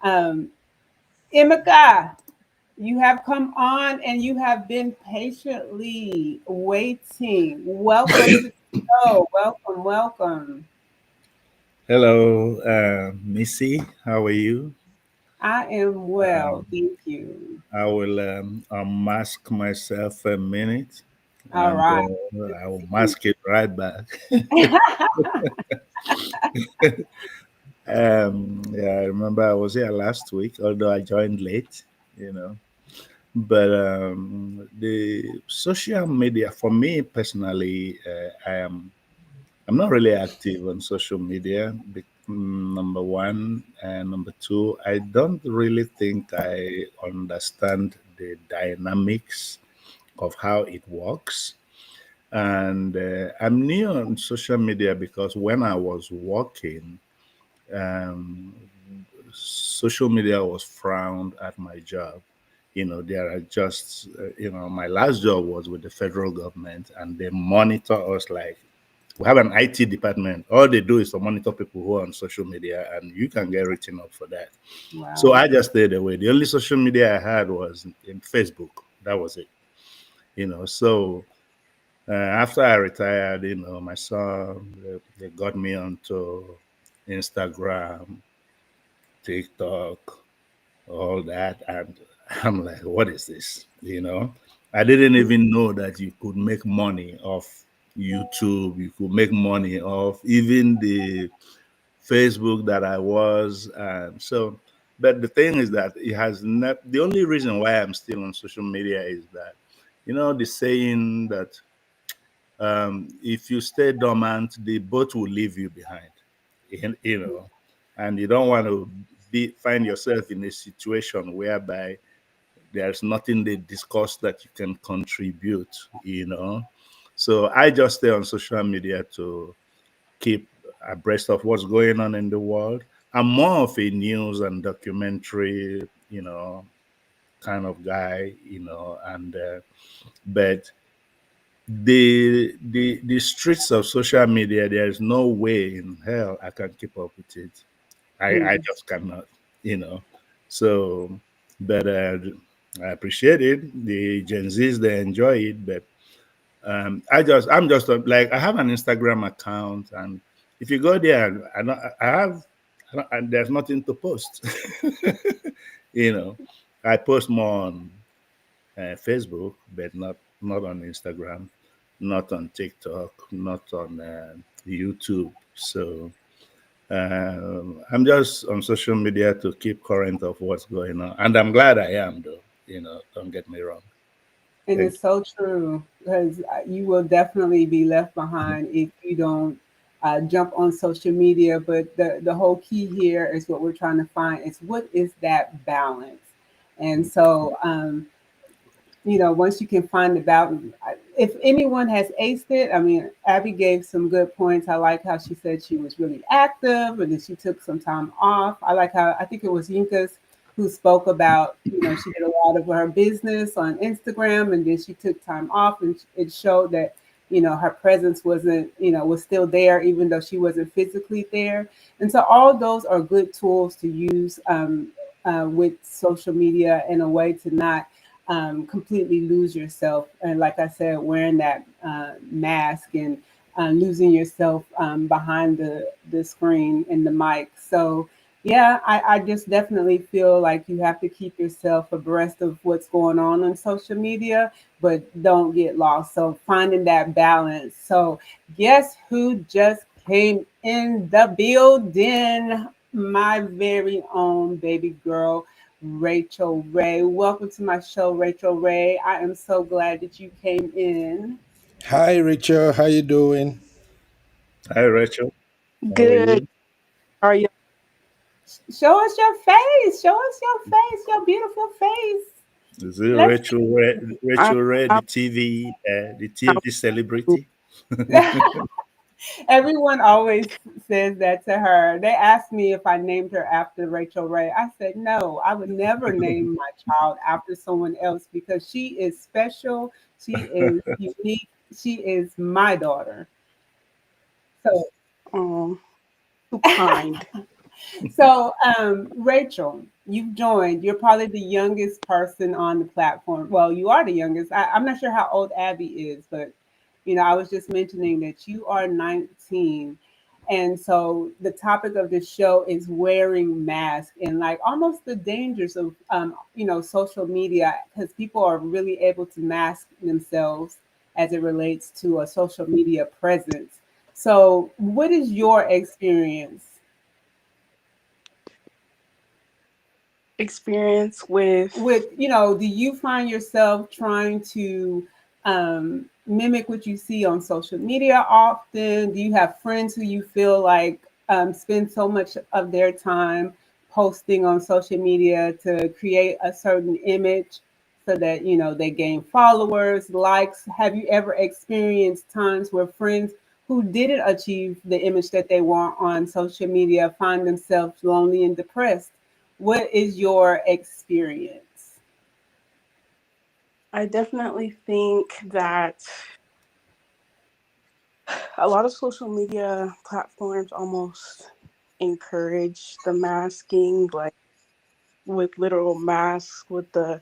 A: Um, Emeka, you have come on and you have been patiently waiting. Welcome to the show. Welcome, welcome.
M: Hello, Missy. How are you?
A: I am well,
M: Um,
A: thank you.
M: I will unmask myself a minute,
A: All
M: and
A: right.
M: I will mask it right back. Yeah, I remember I was here last week, although I joined late. You know, but the social media for me personally, I'm not really active on social media. Number one, and number two, I don't really think I understand the dynamics of how it works. And I'm new on social media because when I was working, um, social media was frowned at my job. There are just, my last job was with the federal government, and they monitor us like we have an IT department. All they do is to monitor people who are on social media, and you can get written up for that. So
A: Wow.
M: I just stayed away. The only social media I had was in Facebook. That was it. So after I retired, my son, they got me onto Instagram, TikTok, all that. And I'm like, what is this? I didn't even know that you could make money off YouTube. You could make money off even the Facebook that I was. And so, but the thing is that it has not, the only reason why I'm still on social media is that, the saying that if you stay dormant, the boat will leave you behind. You you know, and you don't want to find yourself in a situation whereby there's nothing they discuss that you can contribute. So I just stay on social media to keep abreast of what's going on in the world. I'm more of a news and documentary, kind of guy, and but the streets of social media, there is no way in hell I can keep up with it. I
A: Mm.
M: just cannot. So, but I appreciate it. The Gen Zs, they enjoy it, but I'm just like, I have an Instagram account, and if you go there, and there's nothing to post. you know, I post more on Facebook, but not on Instagram, not on TikTok, not on YouTube. So I'm just on social media to keep current of what's going on, and I'm glad I am, though. Don't get me wrong.
A: And
M: Thank
A: it's so true because you will definitely be left behind if you don't jump on social media. But the whole key here is what we're trying to find is what is that balance. And
M: you.
A: so once you can find the balance, if anyone has aced it, I mean, Abby gave some good points. I like how she said she was really active and then she took some time off. I like how, I think it was Yinka's who spoke about, she did a lot of her business on Instagram and then she took time off and it showed that, her presence wasn't, was still there, even though she wasn't physically there. And so all those are good tools to use with social media in a way to not completely lose yourself. And like I said, wearing that mask and losing yourself behind the screen and the mic. So, yeah, I just definitely feel like you have to keep yourself abreast of what's going on social media, but don't get lost. So, finding that balance. So, guess who just came in the building? My very own baby girl, Rachel Ray. Welcome to my show, Rachel Ray. I am so glad that you came in.
I: Hi, Rachel. How you doing?
M: Hi, Rachel. How are
N: Good.
M: you?
N: How are you?
A: Show us your face. Show us your face, your beautiful face.
M: Is it
A: Let's
N: I'm,
M: Rachel Red,
N: I'm
M: the TFT celebrity?
A: Everyone always says that to her. They asked me if I named her after Rachel Ray. I said, no, I would never name my child after someone else because she is special. She is unique. She is my daughter. So,
N: um, too kind.
A: Rachel, you've joined. You're probably the youngest person on the platform. Well, you are the youngest. I'm not sure how old Abby is, but I was just mentioning that you are 19. And so the topic of this show is wearing masks and like almost the dangers of social media because people are really able to mask themselves as it relates to a social media presence. So, what is your experience
N: Experience with
A: with, do you find yourself trying to mimic what you see on social media often? Do you have friends who you feel like spend so much of their time posting on social media to create a certain image so that they gain followers, likes? Have you ever experienced times where friends who didn't achieve the image that they want on social media find themselves lonely and depressed? What is your experience?
N: I definitely think that a lot of social media platforms almost encourage the masking, like with literal masks, with the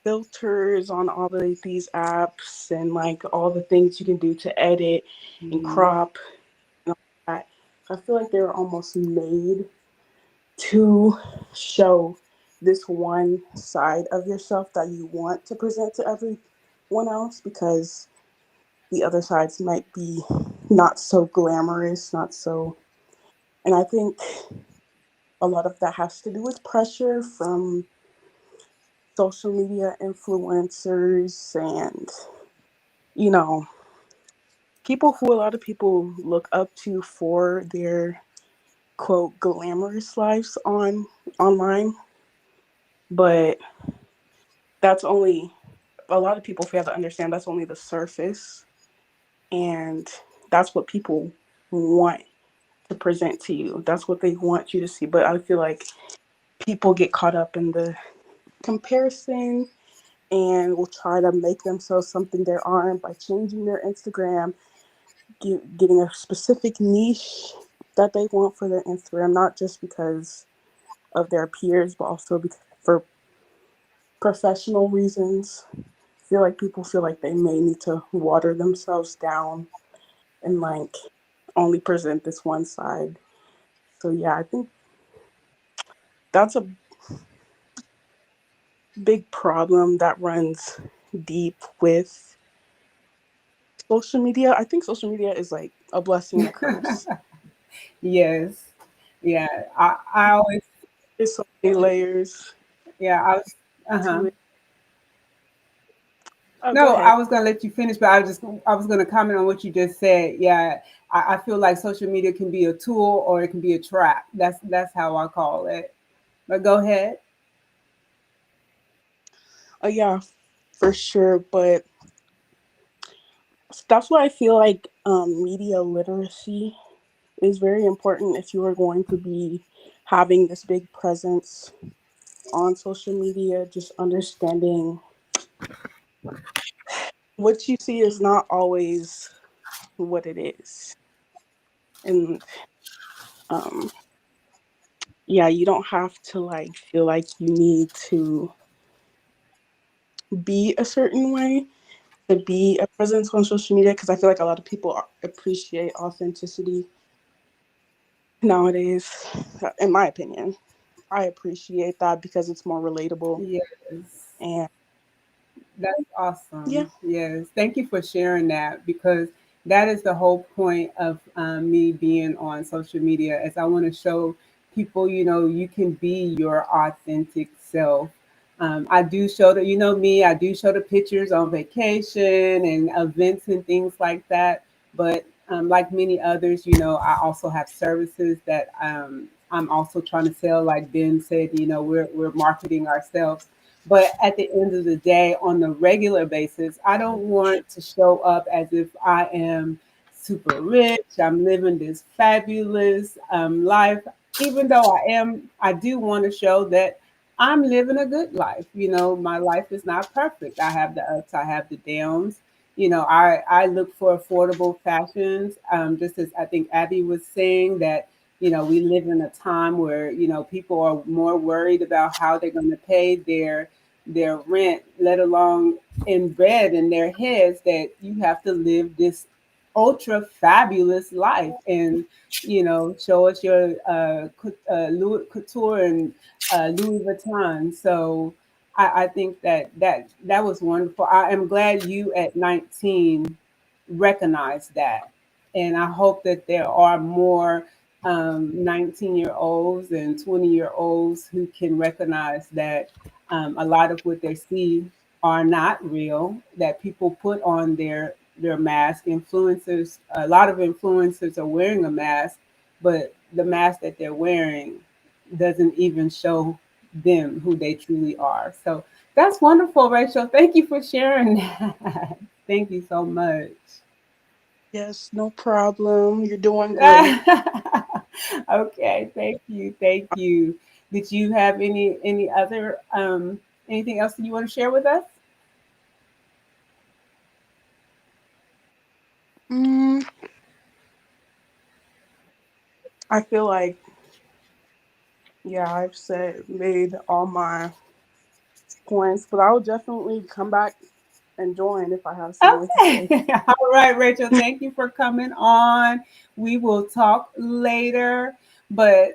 N: filters on all of these apps, and like all the things you can do to edit and
A: Mhm.
N: crop and all that. I feel like they're almost made to show this one side of yourself that you want to present to everyone else because the other sides might be not so glamorous, not so. And I think a lot of that has to do with pressure from social media influencers and, you know, people who a lot of people look up to for their quote glamorous lives online. But that's only a lot of people fail to understand that's only the surface, and that's what people want to present to you. That's what they want you to see. But I feel like people get caught up in the comparison and will try to make themselves something they aren't by changing their Instagram, getting a specific niche that they want for their Instagram, not just because of their peers, but also because for professional reasons. I feel like people feel like they may need to water themselves down and like only present this one side. So yeah, I think that's a big problem that runs deep with social media. I think social media is like a blessing and a curse.
A: Yes. Yeah. I always,
N: There's so many layers
A: yeah, I was, uh-huh.
N: to it. Oh, go
A: No,
N: ahead.
A: I was gonna let you finish, but I was gonna comment on what you just said. Yeah, I feel like social media can be a tool or it can be a trap. That's how I call it. But go ahead.
N: Oh yeah, for sure. But that's why I feel like media literacy is very important if you are going to be having this big presence on social media. Just understanding what you see is not always what it is, and um, yeah, you don't have to like feel like you need to be a certain way to be a presence on social media because I feel like a lot of people appreciate authenticity nowadays. In my opinion, I appreciate that because it's more relatable.
A: Yes.
N: And
A: That's
N: yeah,
A: awesome. Yes. Thank you for sharing that because that is the whole point of me being on social media is I want to show people, you can be your authentic self. I do show the, me, I do show the pictures on vacation and events and things like that. But like many others, I also have services that I'm also trying to sell. Like Ben said, we're marketing ourselves. But at the end of the day, on the regular basis, I don't want to show up as if I am super rich. I'm living this fabulous life. Even though I do want to show that I'm living a good life. My life is not perfect. I have the ups, I have the downs. I look for affordable fashions. Just as I think Abby was saying that, we live in a time where, people are more worried about how they're going to pay their rent, let alone embed in their heads that you have to live this ultra fabulous life and, show us your Louis Couture and Louis Vuitton. So I think that was wonderful. I am glad you at 19 recognized that, and I hope that there are more 19-year-olds and 20-year-olds who can recognize that a lot of what they see are not real. That people put on their mask. Influencers, a lot of influencers are wearing a mask, but the mask that they're wearing doesn't even show them who they truly are. So that's wonderful, Rachel. Thank you for sharing that. Thank you so much.
N: Yes, no problem. You're doing great.
A: Okay, thank you, thank you. Did you have any other anything else that you want to share with us?
N: Mm, I feel like, yeah, I've made all my points, but I'll definitely come back and join if I have some more to say.
A: Okay. All right, Rachel. Thank you for coming on. We will talk later. But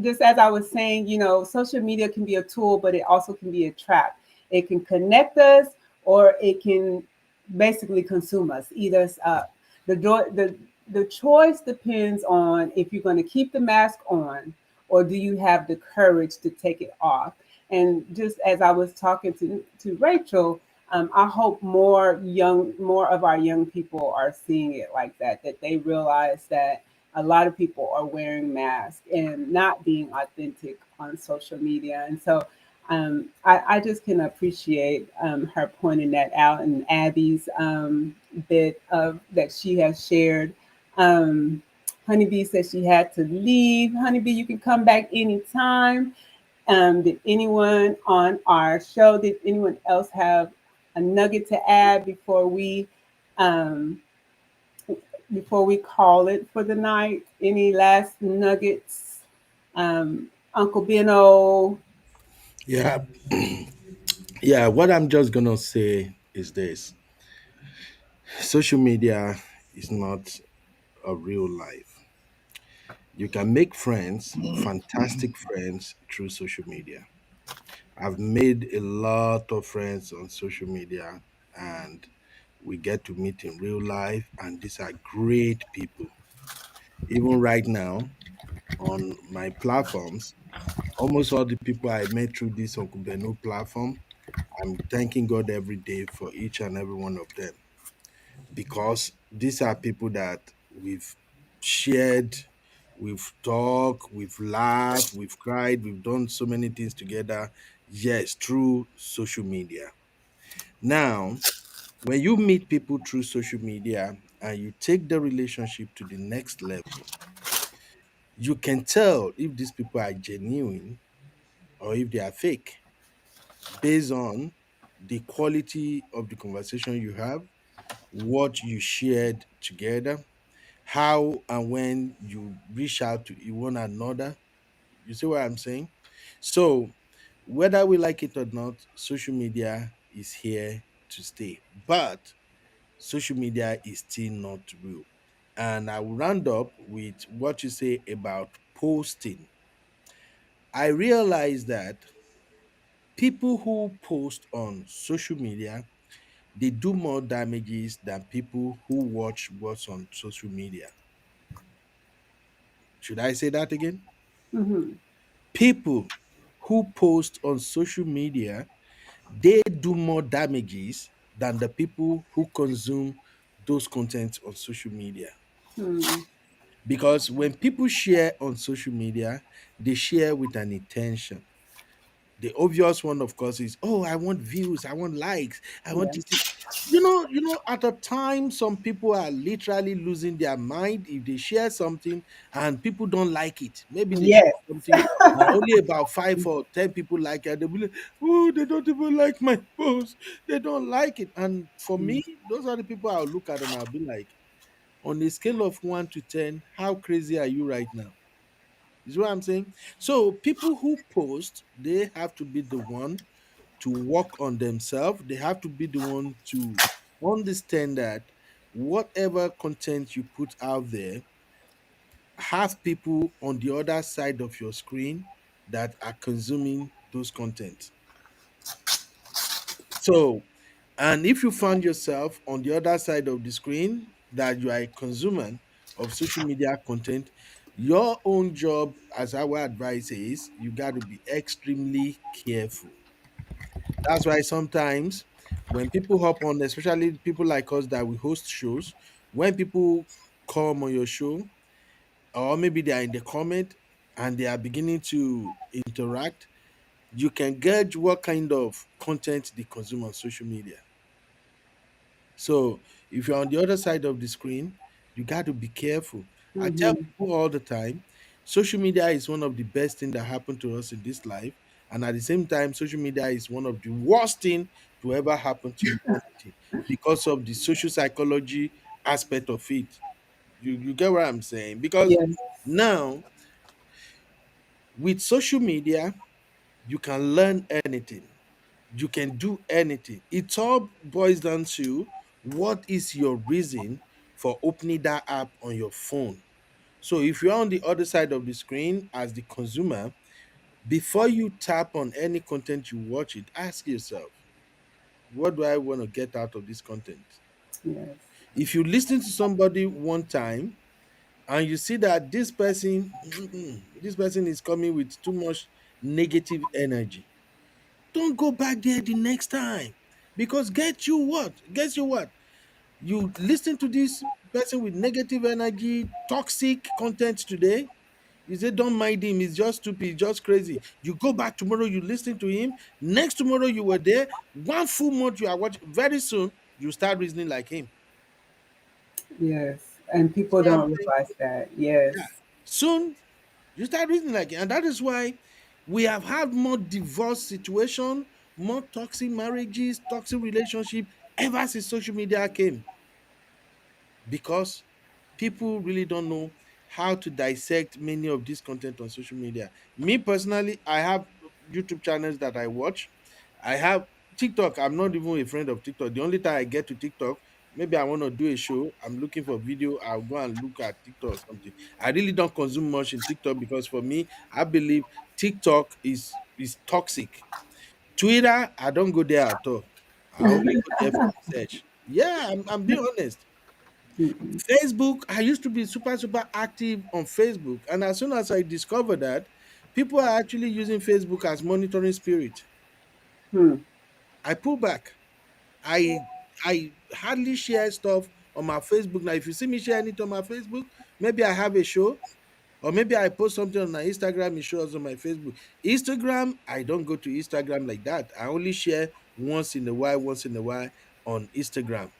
A: just as I was saying, social media can be a tool, but it also can be a trap. It can connect us or it can basically consume us, eat us up. The choice depends on if you're going to keep the mask on or do you have the courage to take it off. And just as I was talking to Rachel, I hope more of our young people are seeing it like that, that they realize that a lot of people are wearing masks and not being authentic on social media. And so I just can appreciate her pointing that out and Abby's bit of that she has shared. Um, Honeybee said she had to leave. Honeybee, you can come back anytime. Did anyone on our show, did anyone else have a nugget to add um, before we call it for the night? Any last nuggets? Uncle Beno.
I: Yeah, yeah. What I'm just gonna say is this: social media is not a real life. You can make friends, fantastic friends, through social media. I've made a lot of friends on social media, and we get to meet in real life, and these are great people. Even right now, on my platforms, almost all the people I met through this Uncle Beno platform, I'm thanking God every day for each and every one of them, because these are people that we've shared, we've talked, we've laughed, we've cried, we've done so many things together. Yes, through social media. Now, when you meet people through social media and you take the relationship to the next level, you can tell if these people are genuine or if they are fake based on the quality of the conversation you have, what you shared together, how and when you reach out to one another. You see what I'm saying? So, whether we like it or not, social media is here to stay. But social media is still not real. And I will round up with what you say about posting. I realize that people who post on social media, they do more damages than people who watch what's on social media. Should I say that again?
A: Hmm.
I: People who post on social media, they do more damages than the people who consume those contents on social media.
A: Hmm.
I: Because when people share on social media, they share with an intention. The obvious one, of course, is, oh, I want views, I want likes, I want
A: Yeah.
I: to see. At a time, some people are literally losing their mind if they share something and people don't like it. Maybe they
A: Yes.
I: share something and only about 5 or 10 people like it. They'll be like, oh, they don't even like my post. They don't like it. And for me, those are the people I'll look at and I'll be like, on a scale of 1 to 10, how crazy are you right now? Is what I'm saying. So people who post, they have to be the one to work on themselves. They have to be the one to understand that whatever content you put out there, have people on the other side of your screen that are consuming those content. So, and if you find yourself on the other side of the screen that you are a consumer of social media content, your own job, as our advice is, you got to be extremely careful. That's why sometimes when people hop on, especially people like us that we host shows, when people come on your show, or maybe they are in the comment and they are beginning to interact, you can gauge what kind of content they consume on social media. So if you're on the other side of the screen, you got to be careful. I tell
A: Hmm.
I: people all the time, social media is one of the best things that happened to us in this life. And at the same time, social media is one of the worst thing to ever happen to humanity because of the social psychology aspect of it. You get what I'm saying? Because
A: Yes.
I: now with social media, you can learn anything. You can do anything. It all boils down to what is your reason for opening that app on your phone. So if you're on the other side of the screen as the consumer, before you tap on any content you watch it, ask yourself, what do I want to get out of this content?
A: Yes.
I: If you listen to somebody one time and you see that this person this person is coming with too much negative energy, don't go back there the next time. Because guess you what, you listen to this person with negative energy, toxic content today, you say don't mind him, he's just stupid, just crazy. You go back tomorrow, you listen to him, next tomorrow you were there, 1 full month you are watching, very soon you start reasoning like him.
A: Yes. And
I: See
A: people
I: what I'm
A: don't
I: saying?
A: realize that. Yes.
I: Yeah. Soon you start reasoning like it. And that is why we have had more divorce situation, more toxic marriages, toxic relationship ever since social media came. Because people really don't know how to dissect many of this content on social media. Me personally, I have YouTube channels that I watch. I have TikTok. I'm not even a friend of TikTok. The only time I get to TikTok, maybe I want to do a show, I'm looking for video, I'll go and look at TikTok or something. I really don't consume much in TikTok because for me, I believe TikTok is toxic. Twitter, I don't go there at all. I only go there for research. Yeah, I'm being honest.
A: Mm-mm.
I: Facebook, I used to be super, super active on Facebook. And as soon as I discovered that people are actually using Facebook as monitoring spirit,
A: Hmm.
I: I pull back. I I hardly share stuff on my Facebook. Now, if you see me share anything on my Facebook, maybe I have a show, or maybe I post something on my Instagram, it shows on my Facebook. Instagram, I don't go to Instagram like that. I only share once in a while on Instagram.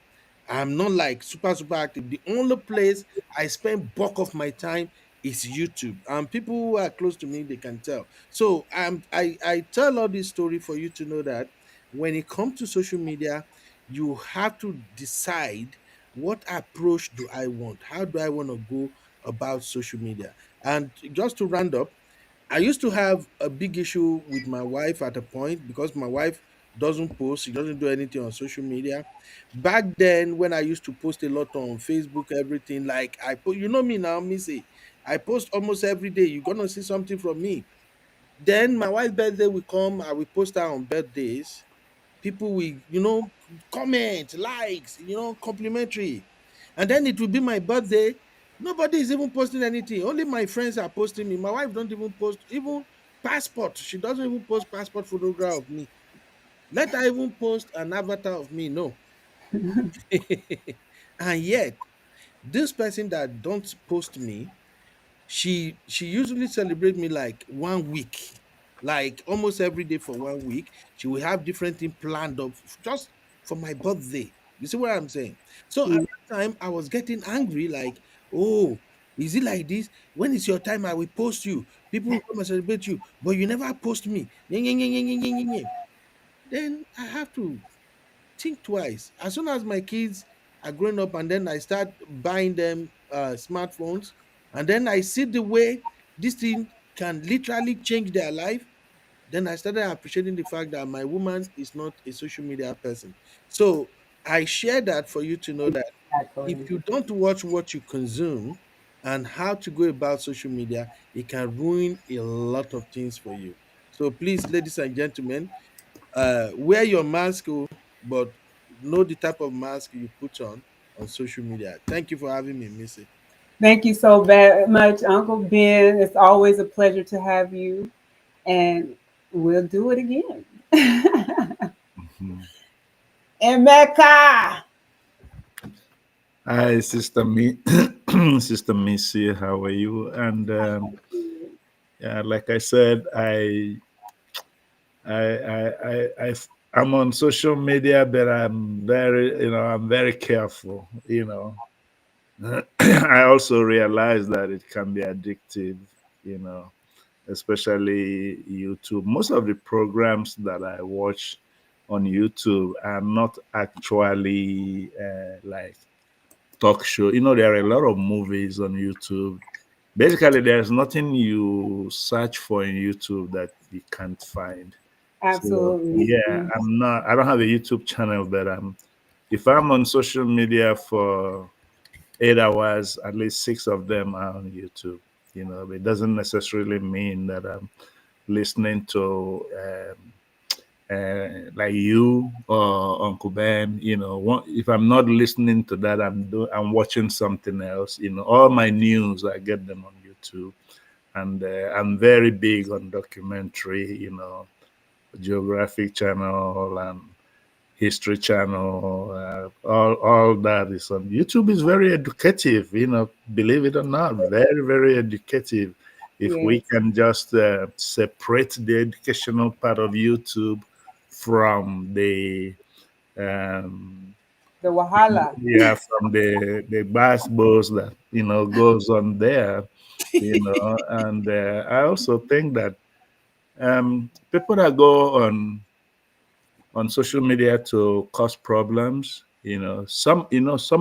I: I'm not like super, super active. The only place I spend bulk of my time is YouTube. And people who are close to me, they can tell. So I tell all this story for you to know that when it comes to social media, you have to decide what approach do I want? How do I want to go about social media? And just to round up, I used to have a big issue with my wife at a point because my wife doesn't post, she doesn't do anything on social media. Back then, when I used to post a lot on Facebook, everything like I put, you know me now, Missy. I post almost every day. You're gonna see something from me. Then my wife's birthday will come, I will post her on birthdays. People will, comment, likes, complimentary. And then it will be my birthday. Nobody is even posting anything. Only my friends are posting me. My wife don't even post even passport. She doesn't even post passport photograph of me. Let her even post an avatar of me. No. And yet, this person that don't post me, she usually celebrate me like 1 week, like almost every day for 1 week. She will have different thing planned up just for my birthday. You see what I'm saying? So at
A: Mm.
I: that time I was getting angry, like, oh, is it like this? When it's your time, I will post you. People will come and celebrate you, but you never post me. Nye, nye, nye, nye, nye, nye, nye, nye. Then I have to think twice. As soon as my kids are growing up, and then I start buying them smartphones, and then I see the way this thing can literally change their life, then I started appreciating the fact that my woman is not a social media person. So I share that for you to know that if
A: Exactly.
I: you don't watch what you consume and how to go about social media, it can ruin a lot of things for you. So please, ladies and gentlemen, wear your mask, oh, but know the type of mask you put on social media. Thank you for having me, Missy.
A: Thank you so very much, Uncle Ben. It's always a pleasure to have you, and we'll do it again.
M: Mhm.
A: And Mecca.
M: Hi, Sister Sister Missy, how are you? And yeah, like I said, I'm on social media, but I'm very careful. I also realize that it can be addictive. You know, especially YouTube. Most of the programs that I watch on YouTube are not actually like talk show. There are a lot of movies on YouTube. Basically, there's nothing you search for in YouTube that you can't find. So
A: Absolutely.
M: yeah, I don't have a YouTube channel, but if I'm on social media for 8 hours, at least six of them are on YouTube. It doesn't necessarily mean that I'm listening to like you or Uncle Ben. If I'm not listening to that, I'm watching something else. All my news I get them on YouTube, and I'm very big on documentary. Geographic Channel and History Channel, all that is on YouTube. Is very educative, believe it or not, very, very educative. If we
A: Yes.
M: can just separate the educational part of YouTube from the um,
A: The Wahala.
M: yeah, from the bass balls that goes on there, and I also think that people that go on social media to cause problems. Some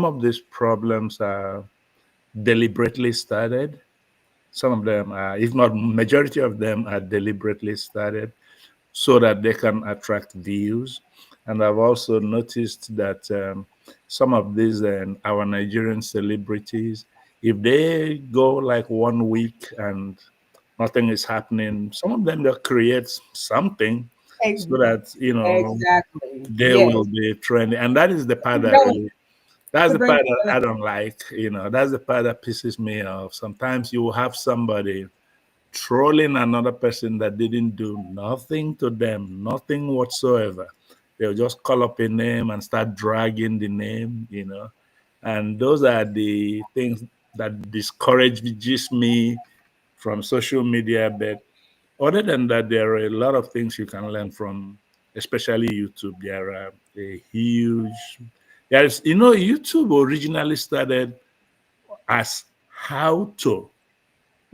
M: of these problems are deliberately started. Some of them are, if not majority of them, are deliberately started so that they can attract views. And I've also noticed that some of these our Nigerian celebrities, if they go like 1 week and nothing is happening, some of them they'll create something
A: Ex-
M: so that
A: Exactly.
M: they
A: Yes.
M: will be trending. And that is the part that
A: No,
M: really, that's
A: to
M: the
A: bring
M: part that I don't like. That's the part that pisses me off. Sometimes you will have somebody trolling another person that didn't do nothing to them, nothing whatsoever. They'll just call up a name and start dragging the name. And those are the things that discourages me from social media. But other than that, there are a lot of things you can learn from, especially YouTube. There are a huge, YouTube originally started as how to.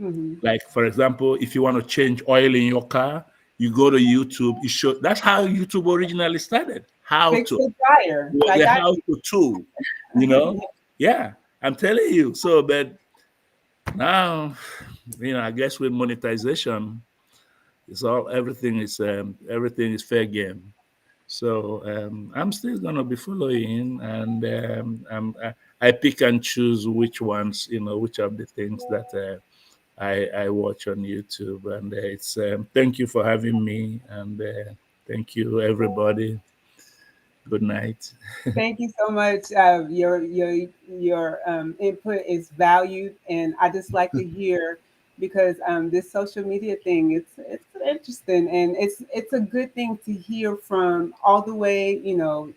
A: Mhm.
M: Like, for example, if you want to change oil in your car, you go to YouTube. That's how YouTube originally started. How
A: Fix
M: to.
A: the tire.
M: It was
A: Like
M: a
A: I
M: how to tool, you know? Yeah, I'm telling you. So, but now, I guess with monetization, everything is fair game. So I'm still gonna be following, and I pick and choose which ones, which of the things that I watch on YouTube. And it's thank you for having me, and thank you everybody. Good night.
A: Thank you so much. Your input is valued, and I just like to hear because this social media thing, it's interesting, and it's a good thing to hear from all the way,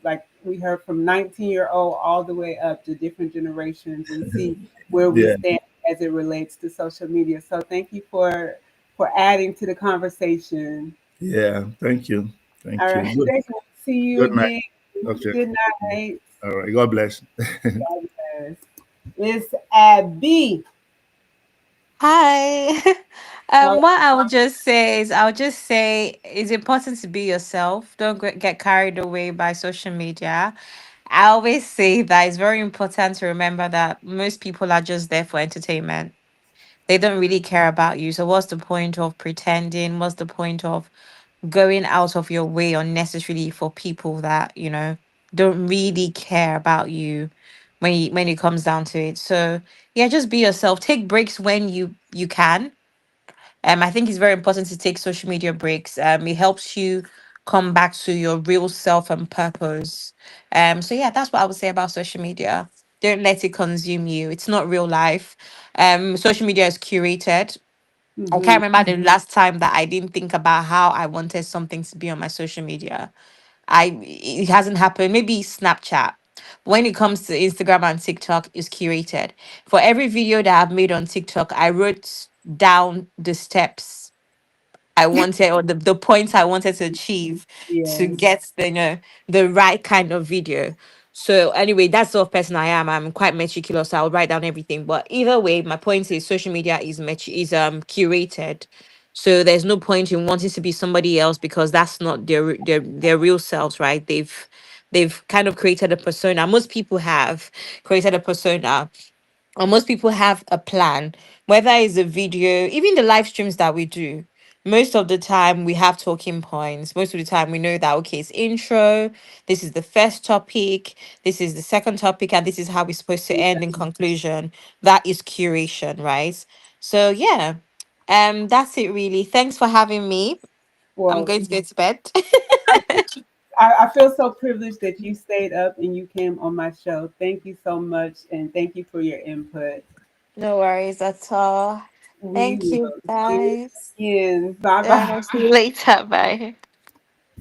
A: like we heard from 19-year-old all the way up to different generations, and see where we
M: Yeah.
A: stand as it relates to social media. So thank you for adding to the conversation.
M: Yeah. Thank you.
A: All
M: Thank you.
A: right.
M: Good.
A: See you
M: Good night.
A: again.
M: Okay.
A: Good night.
M: All right. God bless.
A: God bless. It's Abby.
L: Hi.
A: How
L: What I would just say is, I would just say it's important to be yourself. Don't get carried away by social media. I always say that it's very important to remember that most people are just there for entertainment. They don't really care about you. So what's the point of pretending? What's the point of going out of your way unnecessarily for people that, don't really care about you when it comes down to it. So yeah, just be yourself. Take breaks when you can. I think it's very important to take social media breaks. It helps you come back to your real self and purpose. So yeah, that's what I would say about social media. Don't let it consume you. It's not real life. Social media is curated. I
A: mm-hmm.
L: can't remember the last time that I didn't think about how I wanted something to be on my social media. It hasn't happened. Maybe Snapchat. When it comes to Instagram and TikTok, is curated. For every video that I've made on TikTok, I wrote down the steps I wanted, or the points I wanted to achieve to
A: Yes.
L: get the right kind of video. So anyway, that's the sort of person I am. I'm quite meticulous. So I'll write down everything. But either way, my point is social media is curated. So there's no point in wanting to be somebody else, because that's not their real selves, right? They've kind of created a persona. Most people have created a persona, or most people have a plan, whether it's a video, even the live streams that we do. Most of the time, we have talking points. Most of the time, we know that, okay, it's intro, this is the first topic, this is the second topic, and this is how we're supposed to end in conclusion. That is curation, right? So, yeah, that's it really. Thanks for having me. I'm
A: Well,
L: going to go to bed.
A: I feel so privileged that you stayed up and you came on my show. Thank you so much, and thank you for your input.
L: No worries at all.
A: We
L: Thank you,
A: will do it
L: guys.
A: again. Bye bye.
L: See you later. Bye.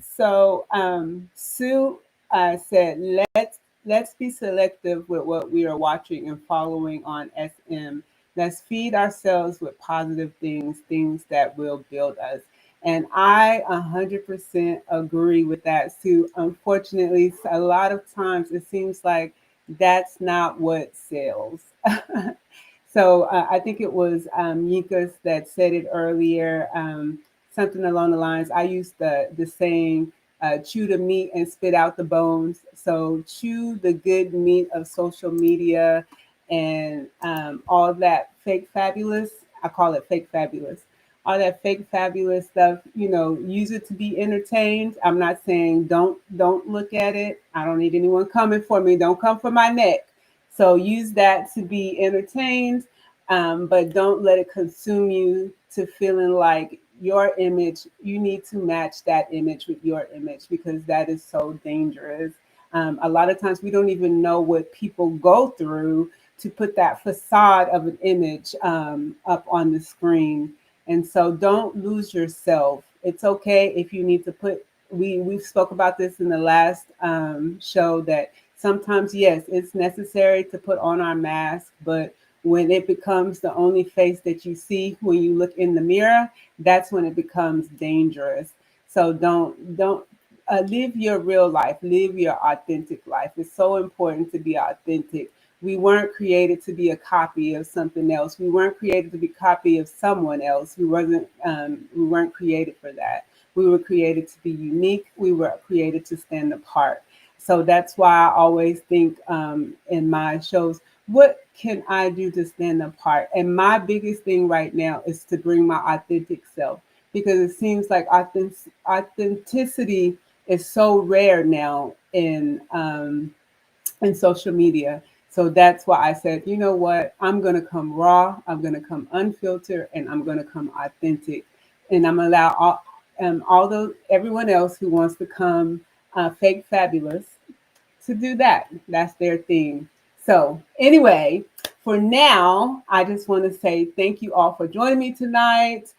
A: So Sue said, let's be selective with what we are watching and following on SM. Let's feed ourselves with positive things, things that will build us. And I 100% agree with that, Sue. Unfortunately, a lot of times it seems like that's not what sells. So I think it was Yikas that said it earlier, something along the lines. I used the saying, chew the meat and spit out the bones. So chew the good meat of social media and all that fake fabulous. I call it fake fabulous. All that fake fabulous stuff, use it to be entertained. I'm not saying don't look at it. I don't need anyone coming for me. Don't come for my neck. So use that to be entertained, but don't let it consume you to feeling like your image, you need to match that image with your image, because that is so dangerous. A lot of times we don't even know what people go through to put that facade of an image up on the screen. And so don't lose yourself. It's okay if you need to put, we spoke about this in the last show, that sometimes, yes, it's necessary to put on our mask, but when it becomes the only face that you see when you look in the mirror, that's when it becomes dangerous. So don't live your real life, live your authentic life. It's so important to be authentic. We weren't created to be a copy of something else. We weren't created to be a copy of someone else. We weren't created for that. We were created to be unique. We were created to stand apart. So that's why I always think in my shows, what can I do to stand apart? And my biggest thing right now is to bring my authentic self, because it seems like authenticity is so rare now in social media. So that's why I said, you know what? I'm going to come raw, I'm going to come unfiltered, and I'm going to come authentic. And I'm going to allow all those, everyone else who wants to come fake fabulous to do that. That's their thing. So, anyway, For now, I just want to say thank you all for joining me tonight.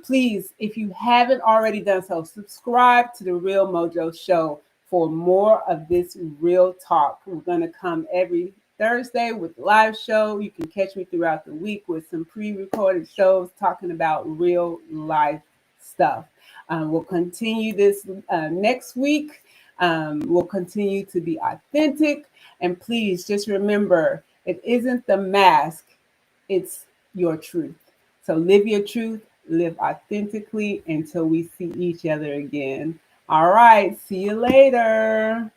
A: Please, if you haven't already done so, subscribe to the Real MoJo Show for more of this real talk. We're going to come every Thursday with live show. You can catch me throughout the week with some pre-recorded shows talking about real life stuff. We'll continue this next week. We'll continue to be authentic. And please just remember, it isn't the mask, it's your truth. So live your truth, live authentically until we see each other again. All right, see you later.